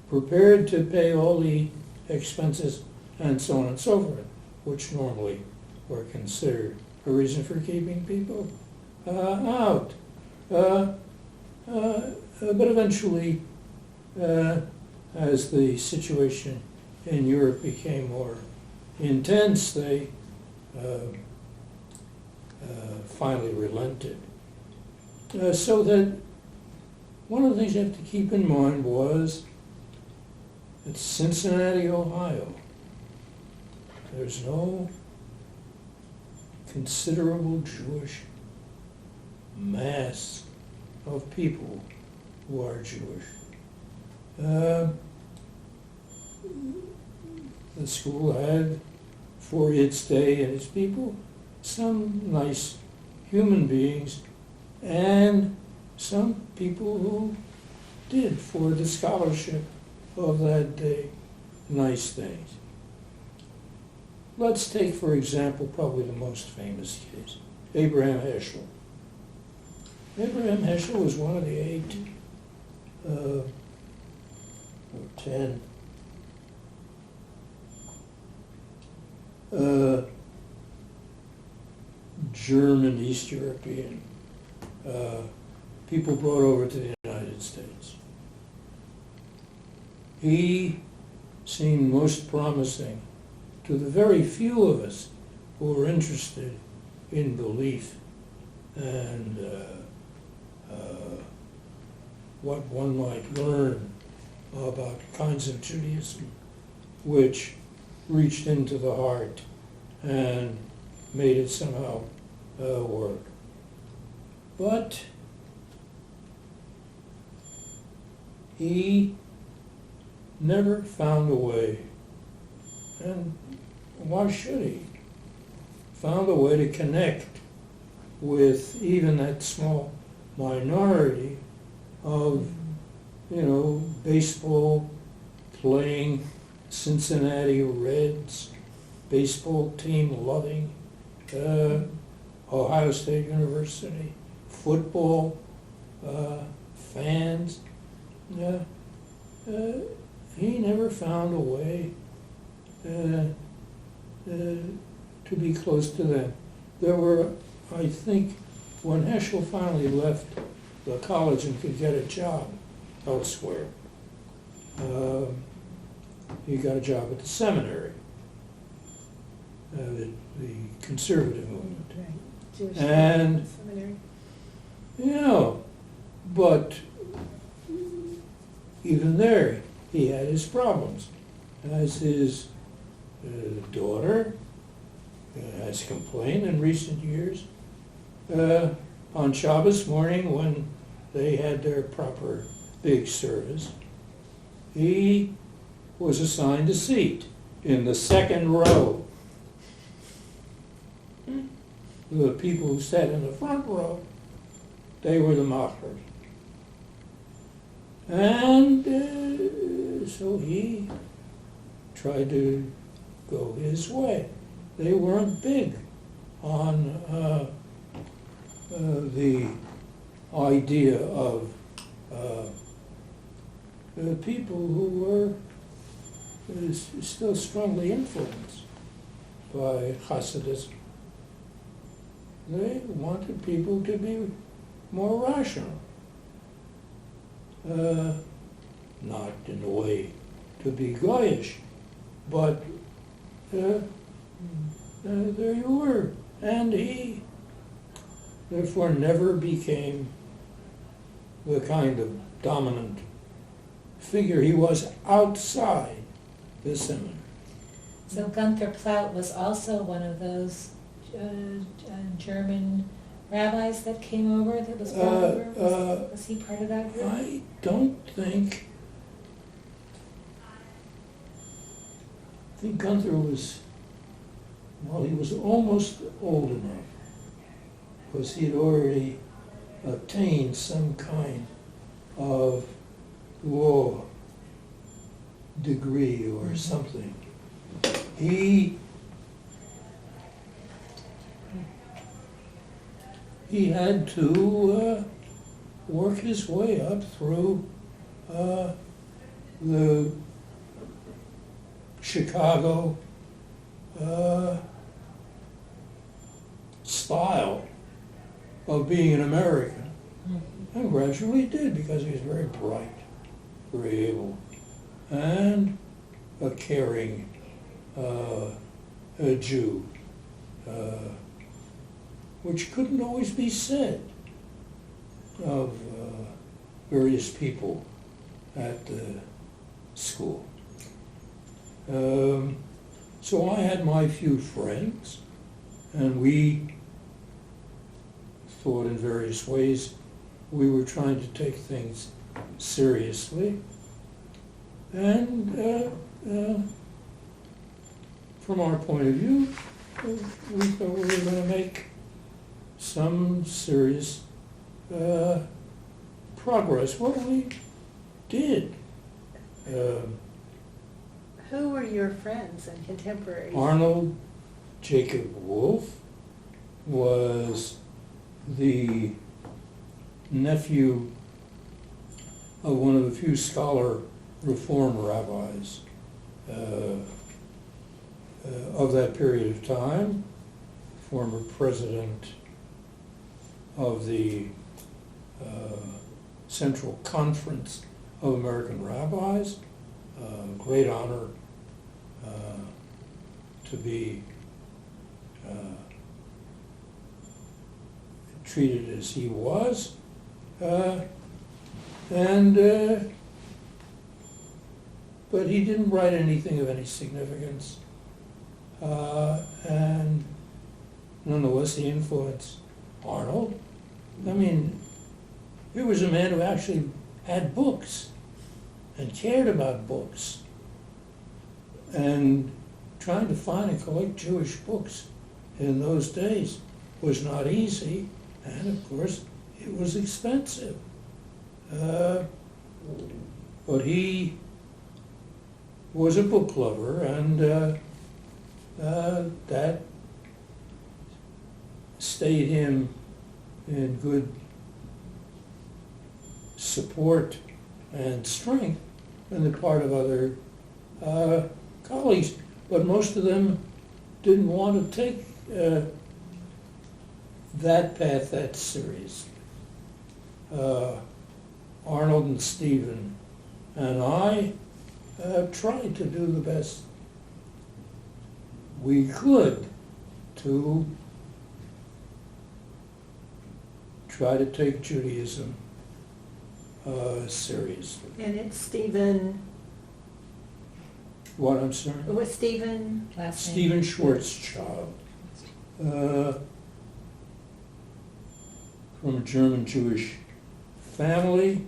prepared to pay all the expenses and so on and so forth, which normally were considered a reason for keeping people out. But eventually, as the situation in Europe became more intense, they finally relented. So that one of the things you have to keep in mind was that Cincinnati, Ohio, there's no considerable Jewish mass of people who are Jewish. The school had, for its day and its people, some nice human beings and some people who did, for the scholarship of that day, nice things. Let's take, for example, probably the most famous case, Abraham Heschel. Abraham Heschel was one of the 8 or 10 German, East European people brought over to the United States. He seemed most promising to the very few of us who were interested in belief and what one might learn about kinds of Judaism which reached into the heart and made it somehow work. But he never found a way, and why should he? Found a way to connect with even that small minority of, baseball playing Cincinnati Reds, baseball team loving, Ohio State University, football fans. He never found a way to be close to them. There were, I think, when Heschel finally left the college and could get a job elsewhere, he got a job at the seminary, the conservative movement. Jewish And, seminary. But even there, he had his problems. as his daughter has complained in recent years, on Shabbos morning when they had their proper big service, he was assigned a seat in the second row. The people who sat in the front row, they were the machers. And so he tried to go his way. They weren't big on the idea of people who were still strongly influenced by Hasidism. They wanted people to be more rational. Not in a way to be goyish, but there you were. And he, therefore, never became the kind of dominant figure he was outside the seminary. So Gunther Plaut was also one of those German rabbis that came over, that was brought over? Was he part of that group? I don't think. I think Gunther was, well, he was almost old enough, because he had already attained some kind of law degree or something. He had to work his way up through the Chicago style of being an American, and gradually did, because he was very bright, very able, and a caring a Jew, which couldn't always be said of various people at the school. So I had my few friends, and we thought in various ways we were trying to take things seriously. And from our point of view, we thought we were going to make some serious progress. Well, we did. Who were your friends and contemporaries? Arnold Jacob Wolf was the nephew of one of the few scholar reform rabbis of that period of time, former president of the Central Conference of American Rabbis. Great honor to be treated as he was, but he didn't write anything of any significance, and nonetheless he influenced Arnold. I mean, here was a man who actually had books and cared about books, and trying to find and collect Jewish books in those days was not easy, and of course it was expensive. But he was a book lover, and that stayed him in good support and strength on the part of other colleagues. But most of them didn't want to take that path that seriously. Arnold and Stephen and I tried to do the best we could to try to take Judaism seriously. And it's Stephen What, I'm sorry? Was Stephen? Last name? Stephen Schwarzschild, from a German Jewish family,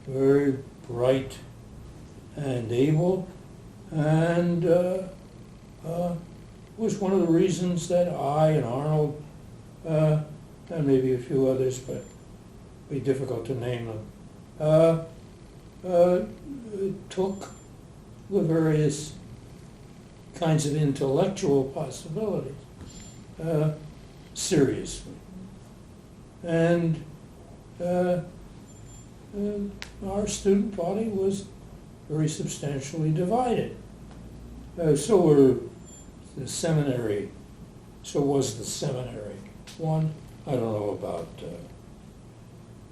very bright and able, and was one of the reasons that I and Arnold, and maybe a few others, but it'd be difficult to name them, took the various kinds of intellectual possibilities seriously. And our student body was very substantially divided. So were the seminary, so was the seminary. One, I don't know about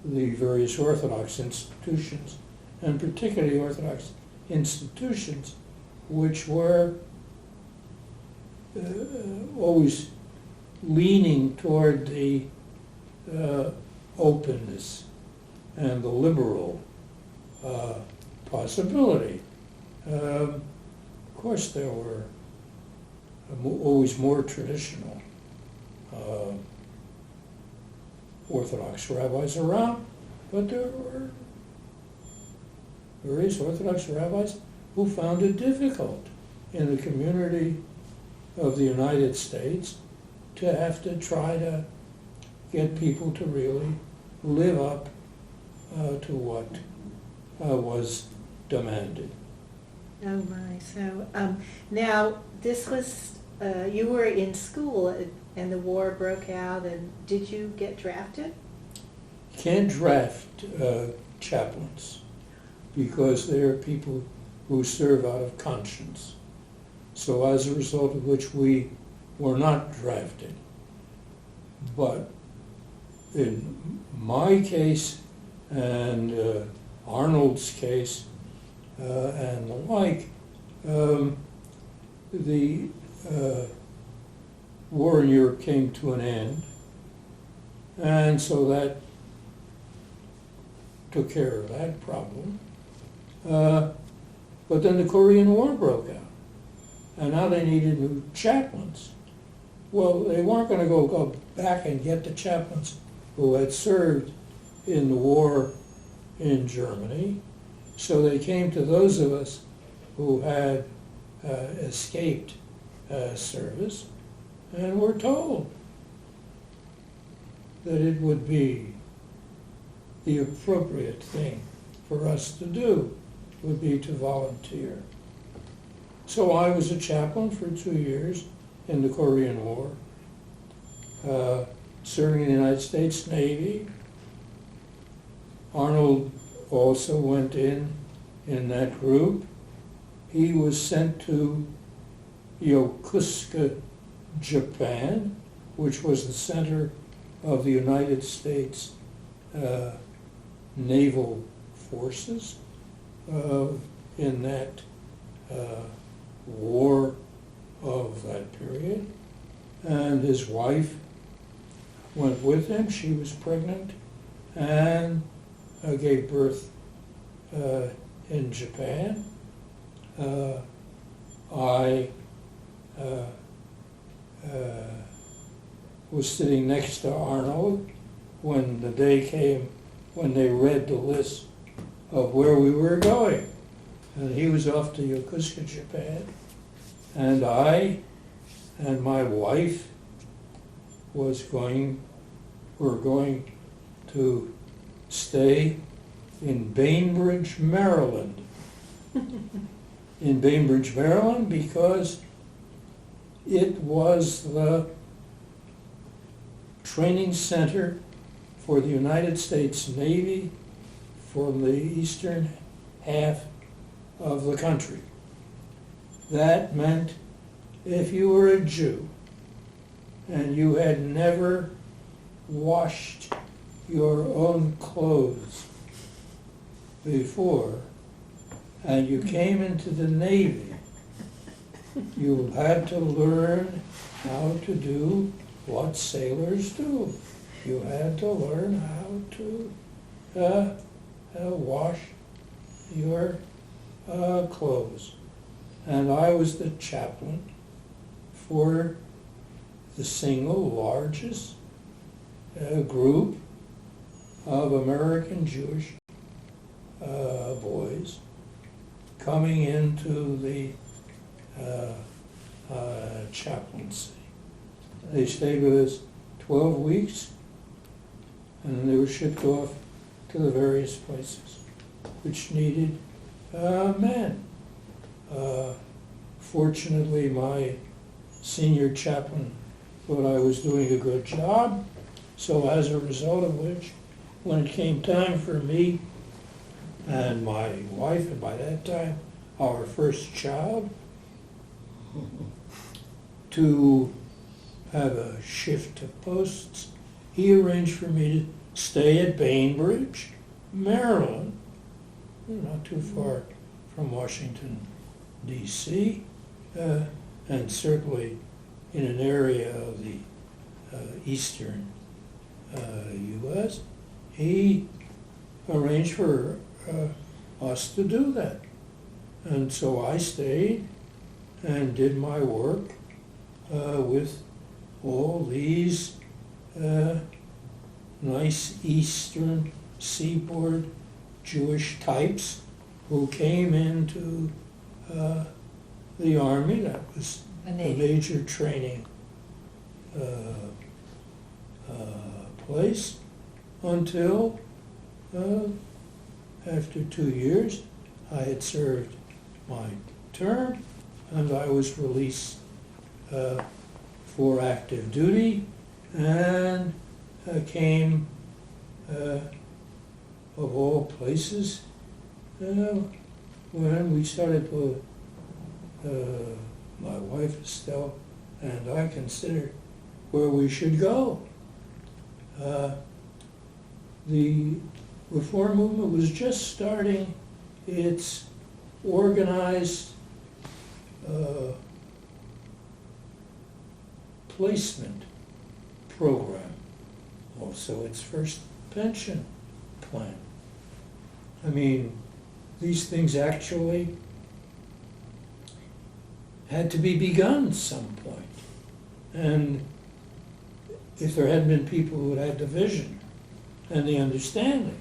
the various Orthodox institutions, and particularly Orthodox institutions, which were always leaning toward the openness and the liberal possibility. Of course, there were always more traditional Orthodox rabbis around, but there were various Orthodox rabbis who found it difficult in the community of the United States to have to try to get people to really live up to what was demanded. Oh my, so now this was, you were in school and the war broke out, and did you get drafted? Can't draft chaplains because they are people who serve out of conscience. So as a result of which we were not drafted. But in my case and Arnold's case and the like, the war in Europe came to an end, and so that took care of that problem. But then the Korean War broke out, and now they needed new chaplains. Well, they weren't going to go back and get the chaplains who had served in the war in Germany, so they came to those of us who had escaped service, and were told that it would be the appropriate thing for us to do would be to volunteer. So I was a chaplain for 2 years in the Korean War, serving in the United States Navy. Arnold also went in that group. He was sent to Yokosuka, Japan, which was the center of the United States naval forces in that war of that period. And his wife went with him. She was pregnant and gave birth in Japan. I was sitting next to Arnold when the day came when they read the list of where we were going. And he was off to Yokosuka, Japan. And I and my wife were going to stay in Bainbridge, Maryland. In Bainbridge, Maryland, because it was the training center for the United States Navy from the eastern half of the country. That meant if you were a Jew and you had never washed your own clothes before and you came into the Navy, you had to learn how to do what sailors do. You had to learn how to wash your clothes. And I was the chaplain for the single largest group of American Jewish boys coming into the chaplaincy. They stayed with us 12 weeks, and then they were shipped off to the various places which needed men. Fortunately, my senior chaplain thought I was doing a good job, so as a result of which, when it came time for me and my wife, and by that time our first child, to have a shift of posts, he arranged for me to stay at Bainbridge, Maryland, not too far from Washington, D.C., and certainly in an area of the eastern U.S. He arranged for us to do that. And so I stayed and did my work with all these nice eastern seaboard Jewish types who came into the Army. That was a major training place until after 2 years I had served my term and I was released for active duty and came of all places when we started to my wife Estelle and I considered where we should go. The Reform movement was just starting its organized placement program, also its first pension plan. I mean, these things actually had to be begun at some point. And if there hadn't been people who had the vision and the understanding,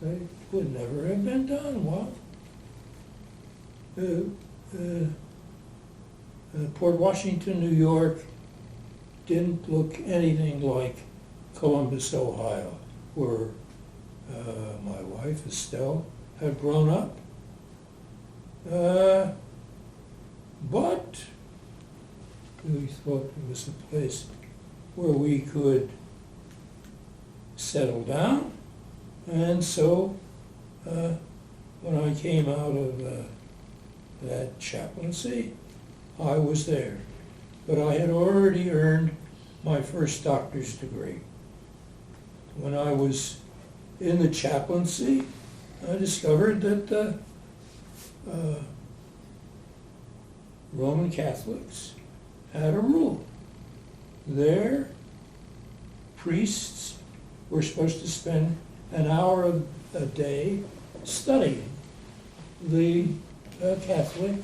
they would never have been done. Well, Port Washington, New York didn't look anything like Columbus, Ohio, where my wife, Estelle, had grown up. But we thought it was a place where we could settle down. And so when I came out of that chaplaincy, I was there. But I had already earned my first doctor's degree. When I was in the chaplaincy, I discovered that Roman Catholics had a rule. Their priests were supposed to spend an hour a day studying the Catholic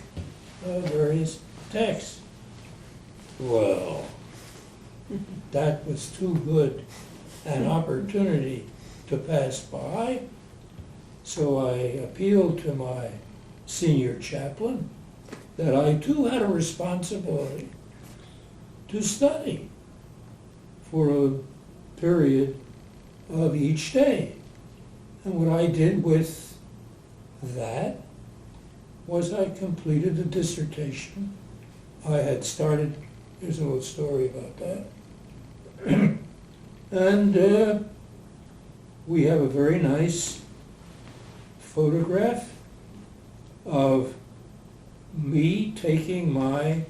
various texts. Well, that was too good an opportunity to pass by, so I appealed to my senior chaplain that I too had a responsibility to study for a period of each day. And what I did with that was I completed the dissertation. I had started, here's a little story about that. And we have a very nice photograph of me taking my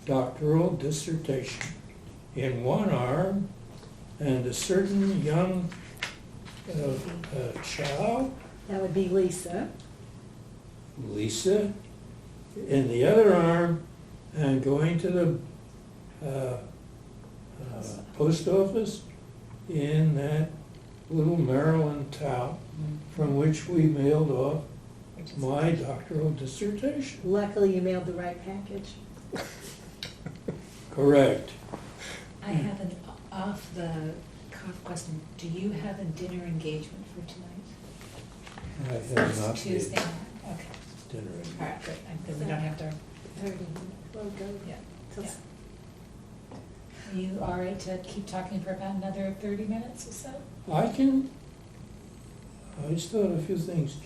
doctoral dissertation in one arm and a certain young child, That would be Lisa. Elissa, in the other arm, and going to the post office in that little Maryland town from which we mailed off my doctoral dissertation. Luckily, you mailed the right package. Correct. I have an off-the-cuff question. Do you have a dinner engagement for tonight? I have not It's Tuesday made night, okay. dinner. All right, good, then we don't have to, 30 minutes. Well, go. yeah, Till- yeah. Are you all right to keep talking for about another 30 minutes or so? I still have a few things.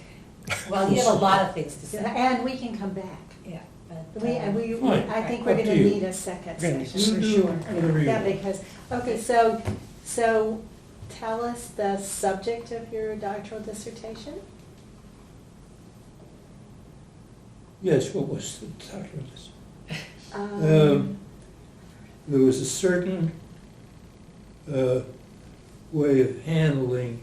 Well, you have a lot of things to say. And we can come back. Yeah, but. Fine. I think we're Up to gonna you. need a second We're gonna need session for You do sure. whatever you Yeah, want. because, okay, so tell us the subject of your doctoral dissertation? Yes, what was the doctoral dissertation? There was a certain way of handling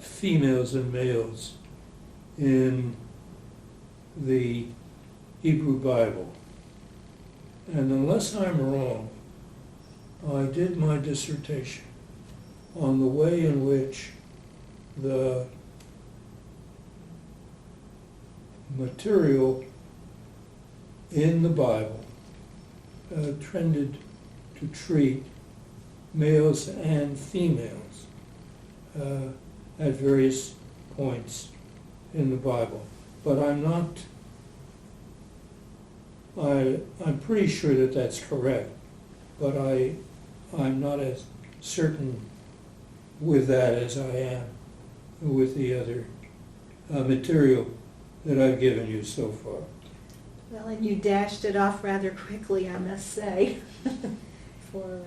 females and males in the Hebrew Bible. And unless I'm wrong, I did my dissertation on the way in which the material in the Bible trended to treat males and females at various points in the Bible. But I'm pretty sure that that's correct, but I'm not as certain with that as I am with the other material that I've given you so far. Well, and you dashed it off rather quickly, I must say, for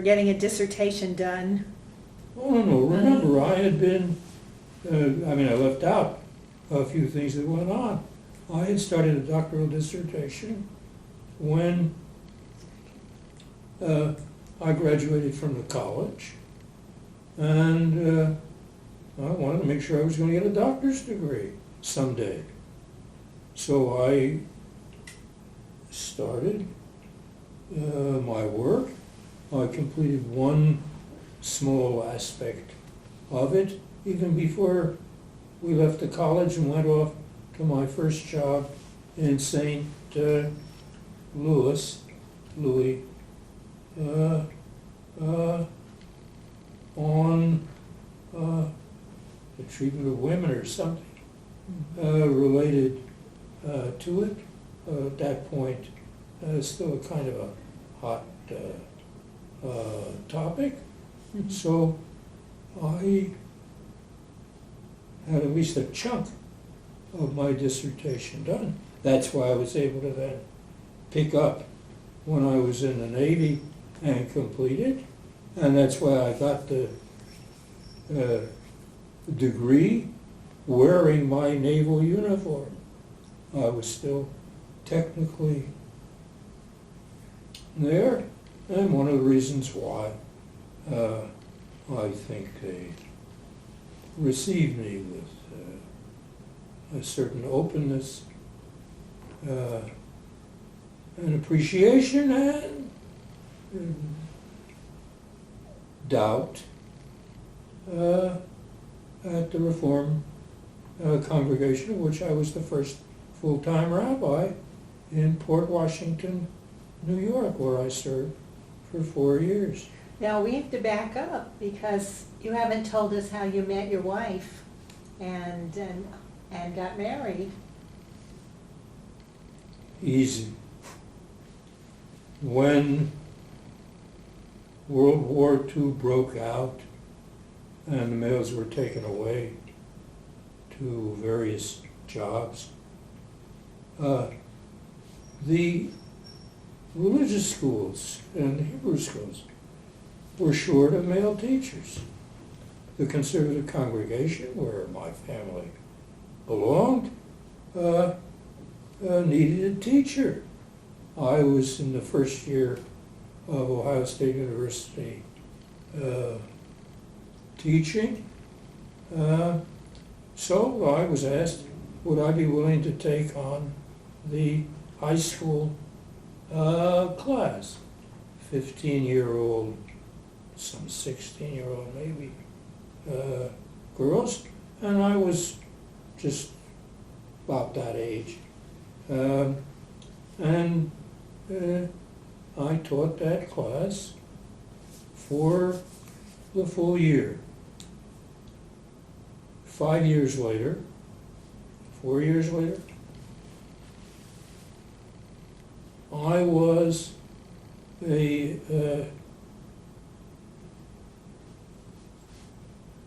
getting a dissertation done. Oh, no, remember, I had been, I left out a few things that went on. I had started a doctoral dissertation when I graduated from the college, and I wanted to make sure I was going to get a doctor's degree someday. So I started my work. I completed one small aspect of it, even before we left the college and went off to my first job in St. Louis, on the treatment of women or something related to it. At that point, still a kind of a hot topic. So I had at least a chunk of my dissertation done. That's why I was able to then pick up when I was in the Navy and complete it. And that's why I got the degree wearing my naval uniform. I was still technically there, and one of the reasons why I think they received me with a certain openness and appreciation and doubt at the Reform congregation, of which I was the first full-time rabbi in Port Washington, New York, where I served for 4 years. Now, we have to back up because you haven't told us how you met your wife and got married. Easy. When World War II broke out and the males were taken away to various jobs, the religious schools and the Hebrew schools were short of male teachers. The conservative congregation, where my family belonged, needed a teacher. I was in the first year of Ohio State University teaching. So I was asked, would I be willing to take on the high school class, 15-year-old, some 16-year-old maybe, girls, and I was just about that age. And I taught that class for the full year. 5 years later, 4 years later, I was a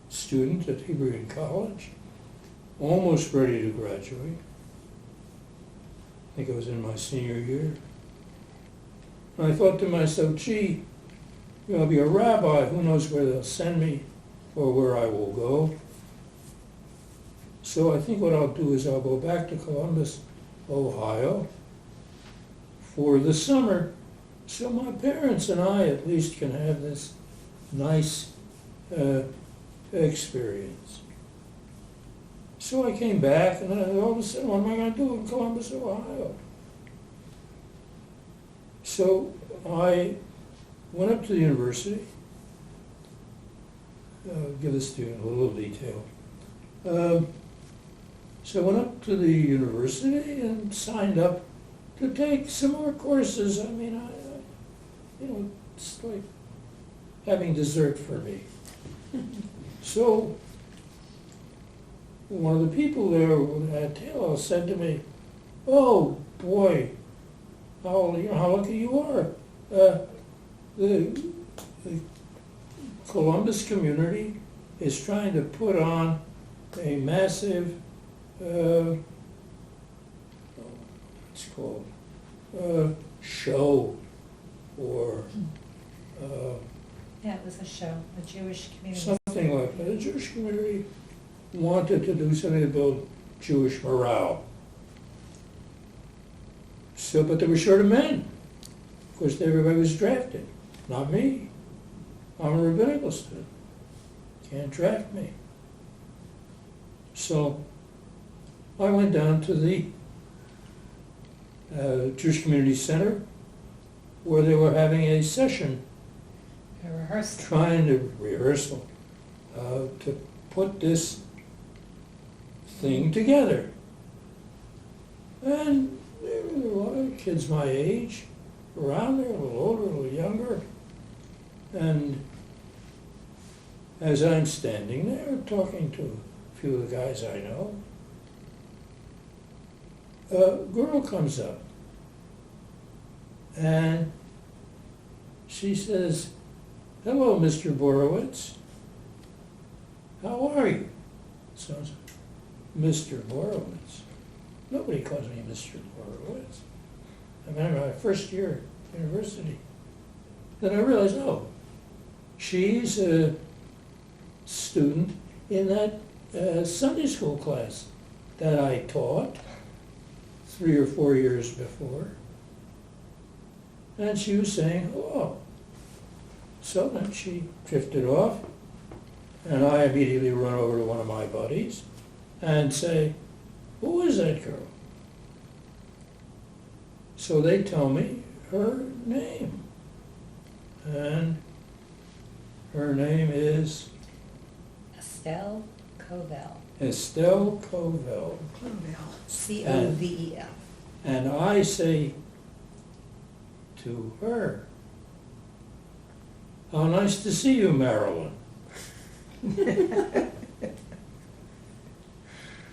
student at Hebrew College, almost ready to graduate. I think I was in my senior year. And I thought to myself, gee, I'll be a rabbi, who knows where they'll send me or where I will go. So I think what I'll do is I'll go back to Columbus, Ohio for the summer, so my parents and I at least can have this nice experience. So I came back, and all of a sudden, what am I going to do in Columbus, Ohio? So I went up to the university. Give the student a little detail. So I went up to the university and signed up to take some more courses. I mean, it's like having dessert for me. So one of the people there at D.H.L said to me, "Oh boy, how lucky you are. The Columbus community is trying to put on a massive, what's it called, show, or Yeah, it was a show, a Jewish community. something like that. The Jewish community wanted to do something to build Jewish morale. So, but they were short of men. Of course, everybody was drafted. Not me. I'm a rabbinical student. Can't draft me. So I went down to the Jewish Community Center, where they were having a session, A rehearsal. trying to rehearsal, to put this thing together. And there were a lot of kids my age around there, a little older, a little younger. And as I'm standing there talking to a few of the guys I know, a girl comes up and she says, "Hello, Mr. Borowitz. How are you?" So I said, "Mr. Borowitz." Nobody calls me Mr. Borowitz. I remember my first year at university. Then I realized, oh, she's a student in that Sunday school class that I taught 3 or 4 years before. And she was saying hello. So then she drifted off, and I immediately run over to one of my buddies and say, "Who is that girl?" So they tell me her name. And her name is Estelle Covell. Estelle Covell. Covel. And I say to her, "How nice to see you, Marilyn."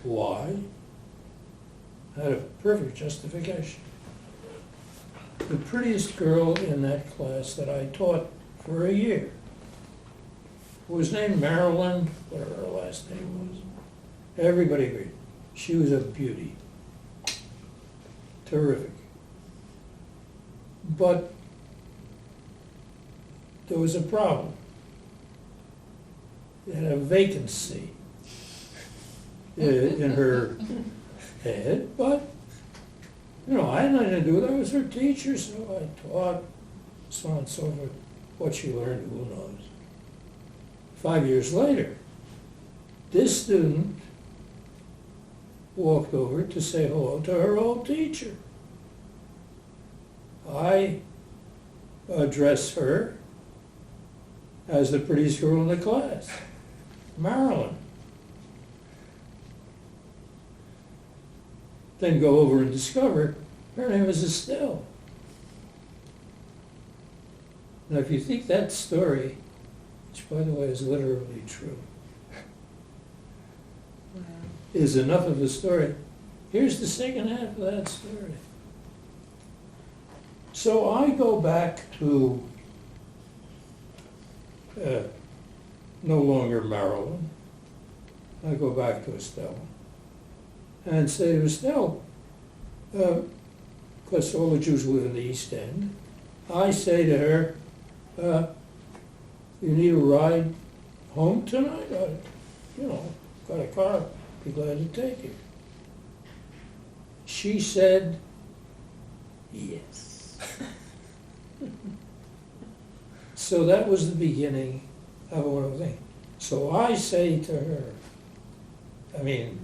Why? I had a perfect justification. The prettiest girl in that class that I taught for a year, who was named Marilyn, whatever her last name was, everybody agreed. She was a beauty. Terrific. But there was a problem. It had a vacancy in her head, but I had nothing to do with it. I was her teacher, so I taught, so on and so forth. What she learned, who knows. 5 years later, this student walked over to say hello to her old teacher. I address her as the prettiest girl in the class, Marilyn. then go over and discover her name is Estelle. Now, if you think that story, which by the way is literally true, Wow. is enough of a story, here's the second half of that story. So I go back to no longer Maryland. I go back to Estelle and say to Estelle, because all the Jews live in the East End, I say to her, you need a ride home tonight? Got a car, be glad to take you. She said, yes. So that was the beginning of one of the things. So I say to her, I mean,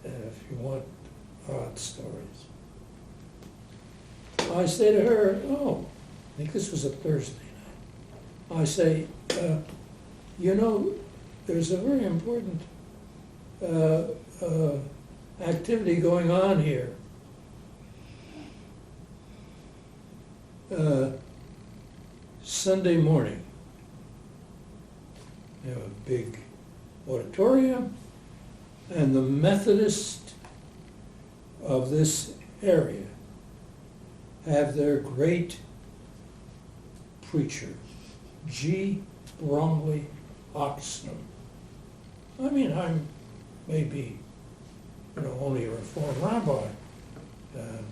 if you want odd stories, I say to her, oh, I think this was a Thursday night. I say, there's a very important activity going on here. Sunday morning, we have a big auditorium, and the Methodist of this area have their great preacher, G. Bromley Oxnam. I mean, I'm maybe, only a Reformed rabbi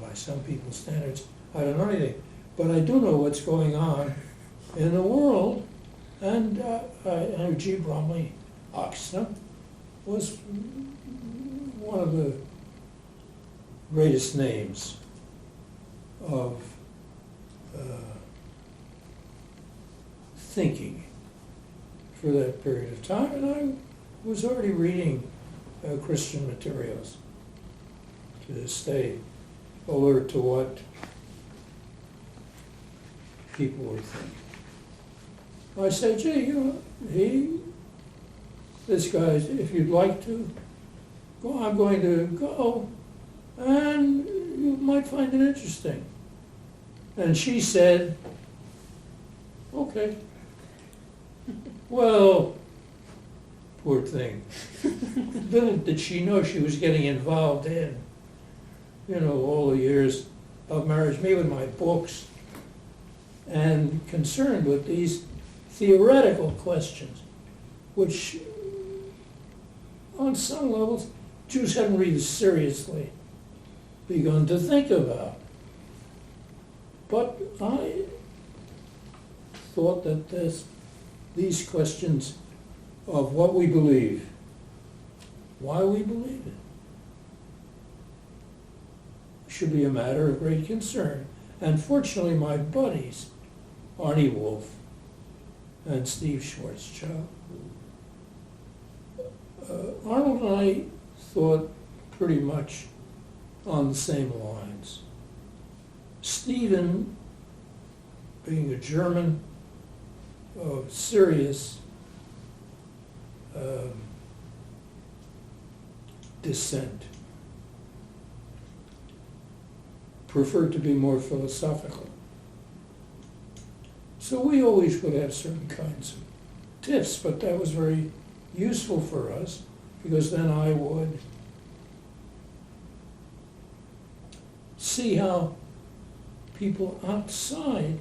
by some people's standards. I don't know anything, but I do know what's going on in the world. And G. Bromley Oxnam was one of the greatest names of thinking for that period of time, and I was already reading Christian materials to stay alert to what people were thinking. I said, gee, this guy, if you'd like to go, I'm going to go, and you might find it interesting. And she said, okay. Well, poor thing. Little did she know she was getting involved in, all the years of marriage, me with my books, and concerned with these theoretical questions, which on some levels Jews hadn't really seriously begun to think about. But I thought that these questions of what we believe, why we believe it, should be a matter of great concern. And fortunately, my buddies, Arnie Wolf and Steve Schwarzschild, Arnold and I thought pretty much on the same lines. Stephen, being a German of serious dissent, preferred to be more philosophical. So we always would have certain kinds of tiffs, but that was very useful for us, because then I would see how people outside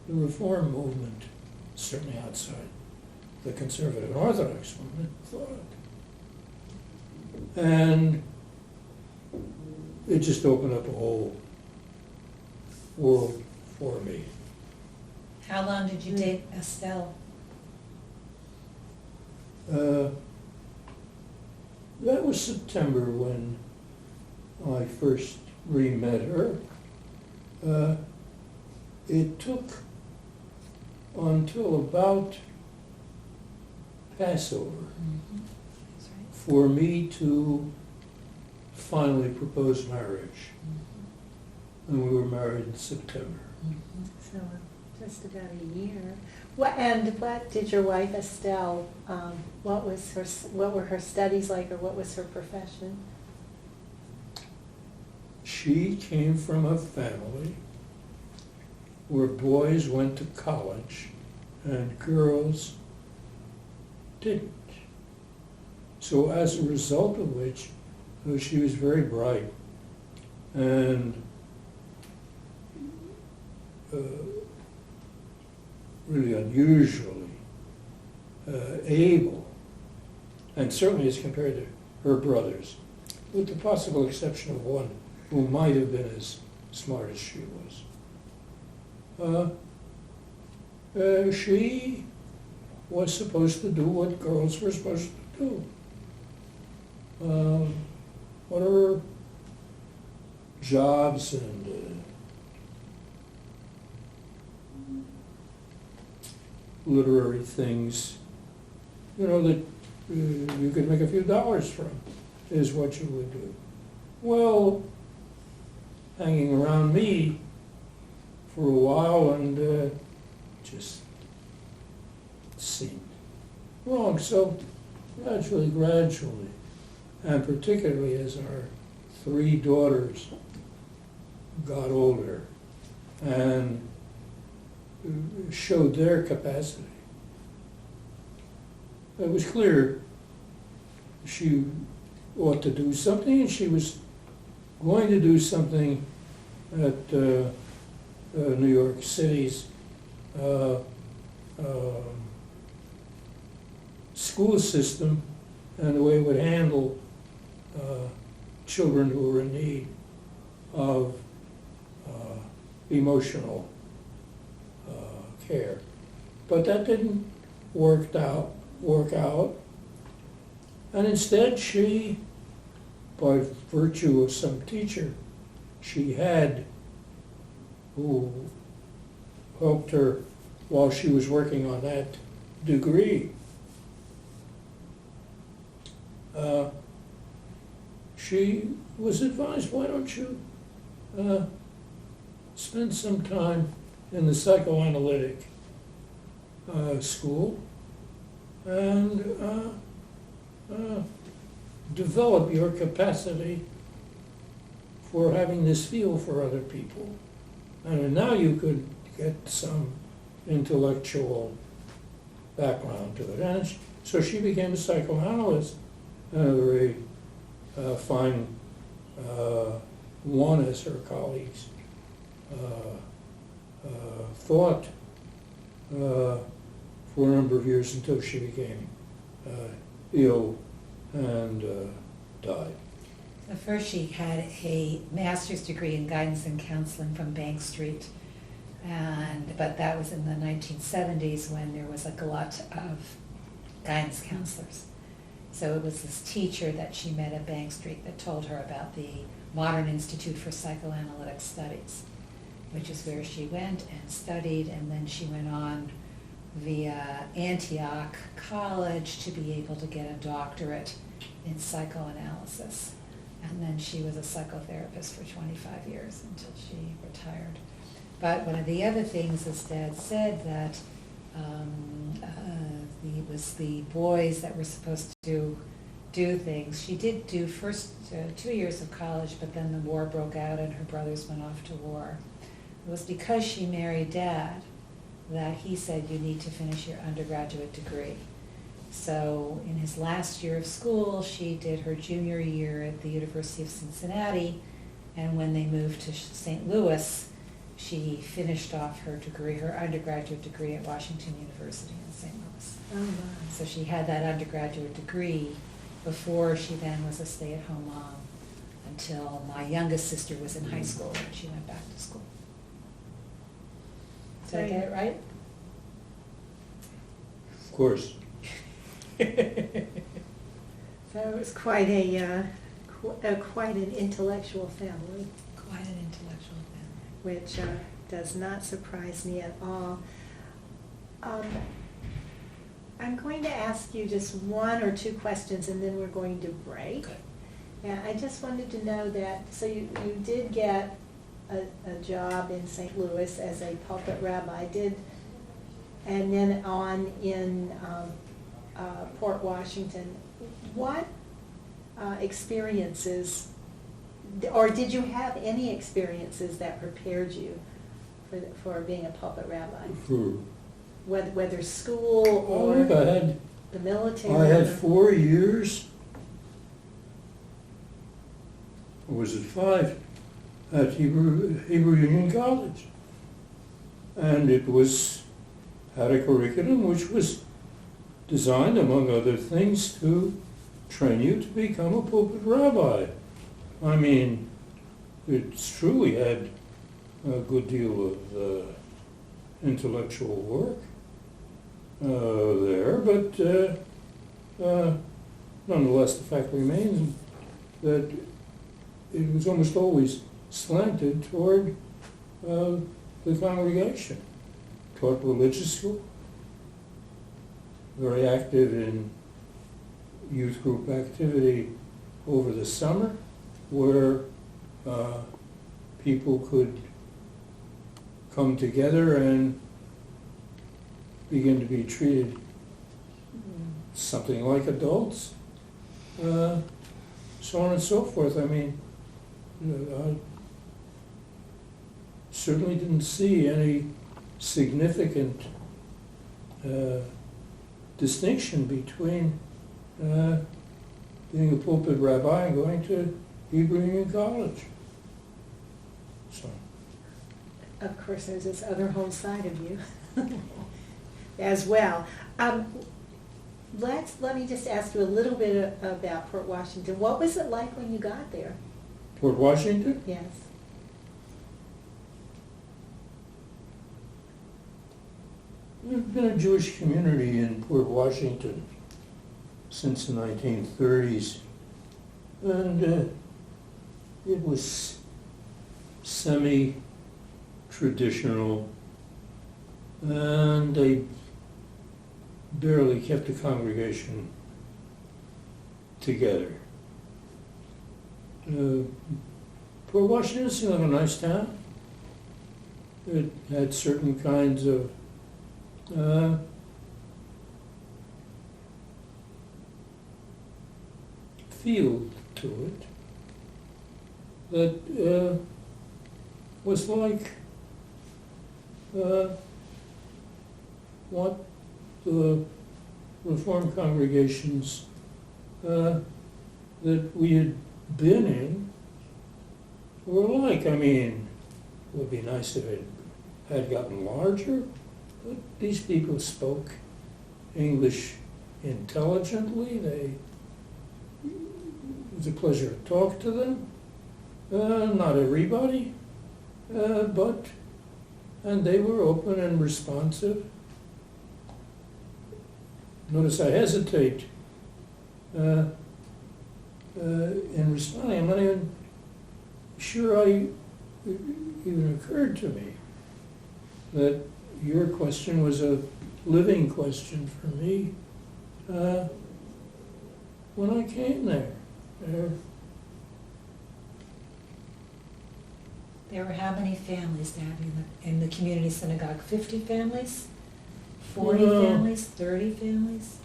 the Reform movement, certainly outside the conservative and Orthodox movement, thought. And it just opened up a whole world for me. How long did you date Estelle? That was September when I first re-met her. It took until about Passover That's right. for me to finally propose marriage. And we were married in September. So just about a year. What did your wife Estelle? What were her studies like, or what was her profession? she came from a family where boys went to college and girls didn't. So as a result of which, she was very bright and really unusually able, and certainly as compared to her brothers, with the possible exception of one who might have been as smart as she was. She was supposed to do what girls were supposed to do. What are jobs and literary things, that you could make a few dollars from, is what you would do. Well, hanging around me for a while and just seemed wrong. So gradually, and particularly as our three daughters got older and showed their capacity, it was clear she ought to do something, and she was going to do something at New York City's school system and the way it would handle children who were in need of emotional care. But that didn't work out. And instead she, by virtue of some teacher she had who helped her while she was working on that degree, she was advised, why don't you spend some time in the psychoanalytic school and develop your capacity for having this feel for other people. And now you could get some intellectual background to it. And so she became a psychoanalyst, and a very fine one, as her colleagues thought, for a number of years until she became ill and died. So first she had a master's degree in guidance and counseling from Bank Street, but that was in the 1970s when there was a glut of guidance counselors. So it was this teacher that she met at Bank Street that told her about the Modern Institute for Psychoanalytic Studies, which is where she went and studied, and then she went on via Antioch College to be able to get a doctorate in psychoanalysis. And then she was a psychotherapist for 25 years until she retired. But one of the other things is Dad said that it was the boys that were supposed to do things. She did do first 2 years of college, but then the war broke out and her brothers went off to war. It was because she married Dad that he said, you need to finish your undergraduate degree. So in his last year of school, she did her junior year at the University of Cincinnati, and when they moved to St. Louis, she finished off her degree, her undergraduate degree at Washington University in St. Louis. Oh, my. So she had that undergraduate degree before she then was a stay-at-home mom until my youngest sister was in high school and she went back to school. Did I get it right? Of course. So it was quite quite an intellectual family, Quite an intellectual family. which does not surprise me at all. I'm going to ask you just one or two questions, and then we're going to break. Okay. And I just wanted to know that, so you did get a job in St. Louis as a pulpit rabbi, and then on in Port Washington. What experiences or did you have any experiences that prepared you for being a pulpit rabbi? For Whether school or I had the military? I had 4 years, or was it 5, at Hebrew Union College. And it had a curriculum which was designed, among other things, to train you to become a pulpit rabbi. I mean, it's true we had a good deal of intellectual work there, but nonetheless the fact remains that it was almost always slanted toward the congregation. Taught religious school, very active in youth group activity over the summer, where people could come together and begin to be treated something like adults, so on and so forth. I mean, I certainly didn't see any significant distinction between being a pulpit rabbi and going to Hebrew Union College. So. Of course, there's this other whole side of you as well. Let me just ask you a little bit about Port Washington. What was it like when you got there? Port Washington? Yes. There's been a Jewish community in Port Washington since the 1930s, and it was semi-traditional, and they barely kept the congregation together. Port Washington seemed like a nice town. It had certain kinds of feel to it that was like what the Reformed congregations that we had been in were like. I mean, it would be nice if it had gotten larger, but these people spoke English intelligently. It was a pleasure to talk to them. Not everybody, and they were open and responsive. Notice I hesitate in responding. I'm not even sure it even occurred to me that your question was a living question for me when I came there. There were how many families down in the community synagogue? 50 families? 40 families? 30 families?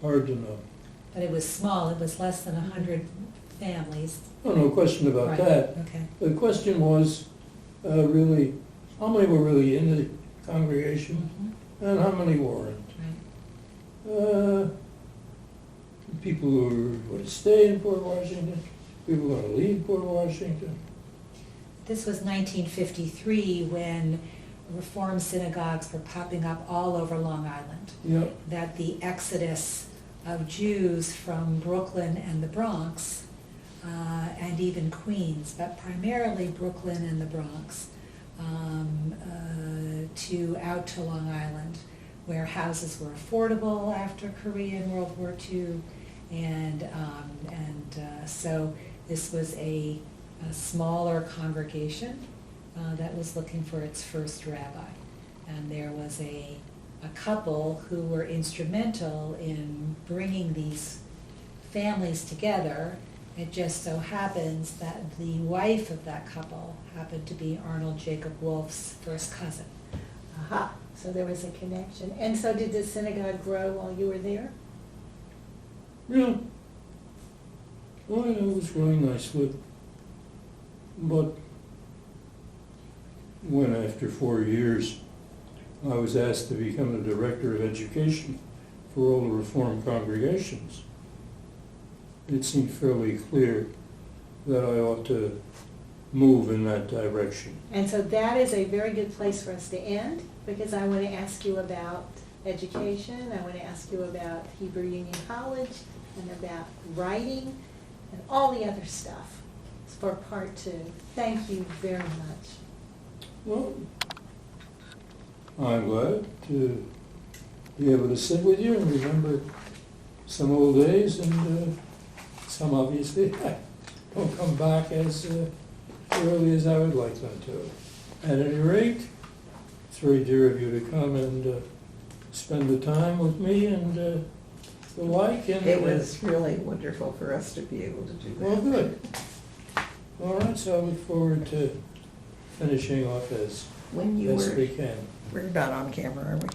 Hard to know. But it was small. It was less than 100 families. Oh, no question about Right. that. Okay. The question was really, how many were really in the congregation and how many weren't? Right. People who were going to stay in Port Washington, people who were going to leave Port Washington. This was 1953 when Reform synagogues were popping up all over Long Island. Yep. That the exodus of Jews from Brooklyn and the Bronx, and even Queens, but primarily Brooklyn and the Bronx, out to Long Island, where houses were affordable after Korea and World War II, and so this was a smaller congregation that was looking for its first rabbi. And there was a couple who were instrumental in bringing these families together. It just so happens that the wife of that couple happened to be Arnold Jacob Wolf's first cousin. Aha, so there was a connection. And so did the synagogue grow while you were there? Yeah. Well, it was really nice, but when after 4 years, I was asked to become the director of education for all the Reformed congregations, it seemed fairly clear that I ought to move in that direction. And so that is a very good place for us to end, because I want to ask you about education, I want to ask you about Hebrew Union College, and about writing, and all the other stuff for part 2. Thank you very much. Well, I'm glad to be able to sit with you and remember some old days, and some obviously don't come back as early as I would like them to. At any rate, it's very dear of you to come and spend the time with me and the like. And It was really wonderful for us to be able to do that. well, good. All right, so I look forward to finishing off as When you best were, we can. we're not on camera, are we?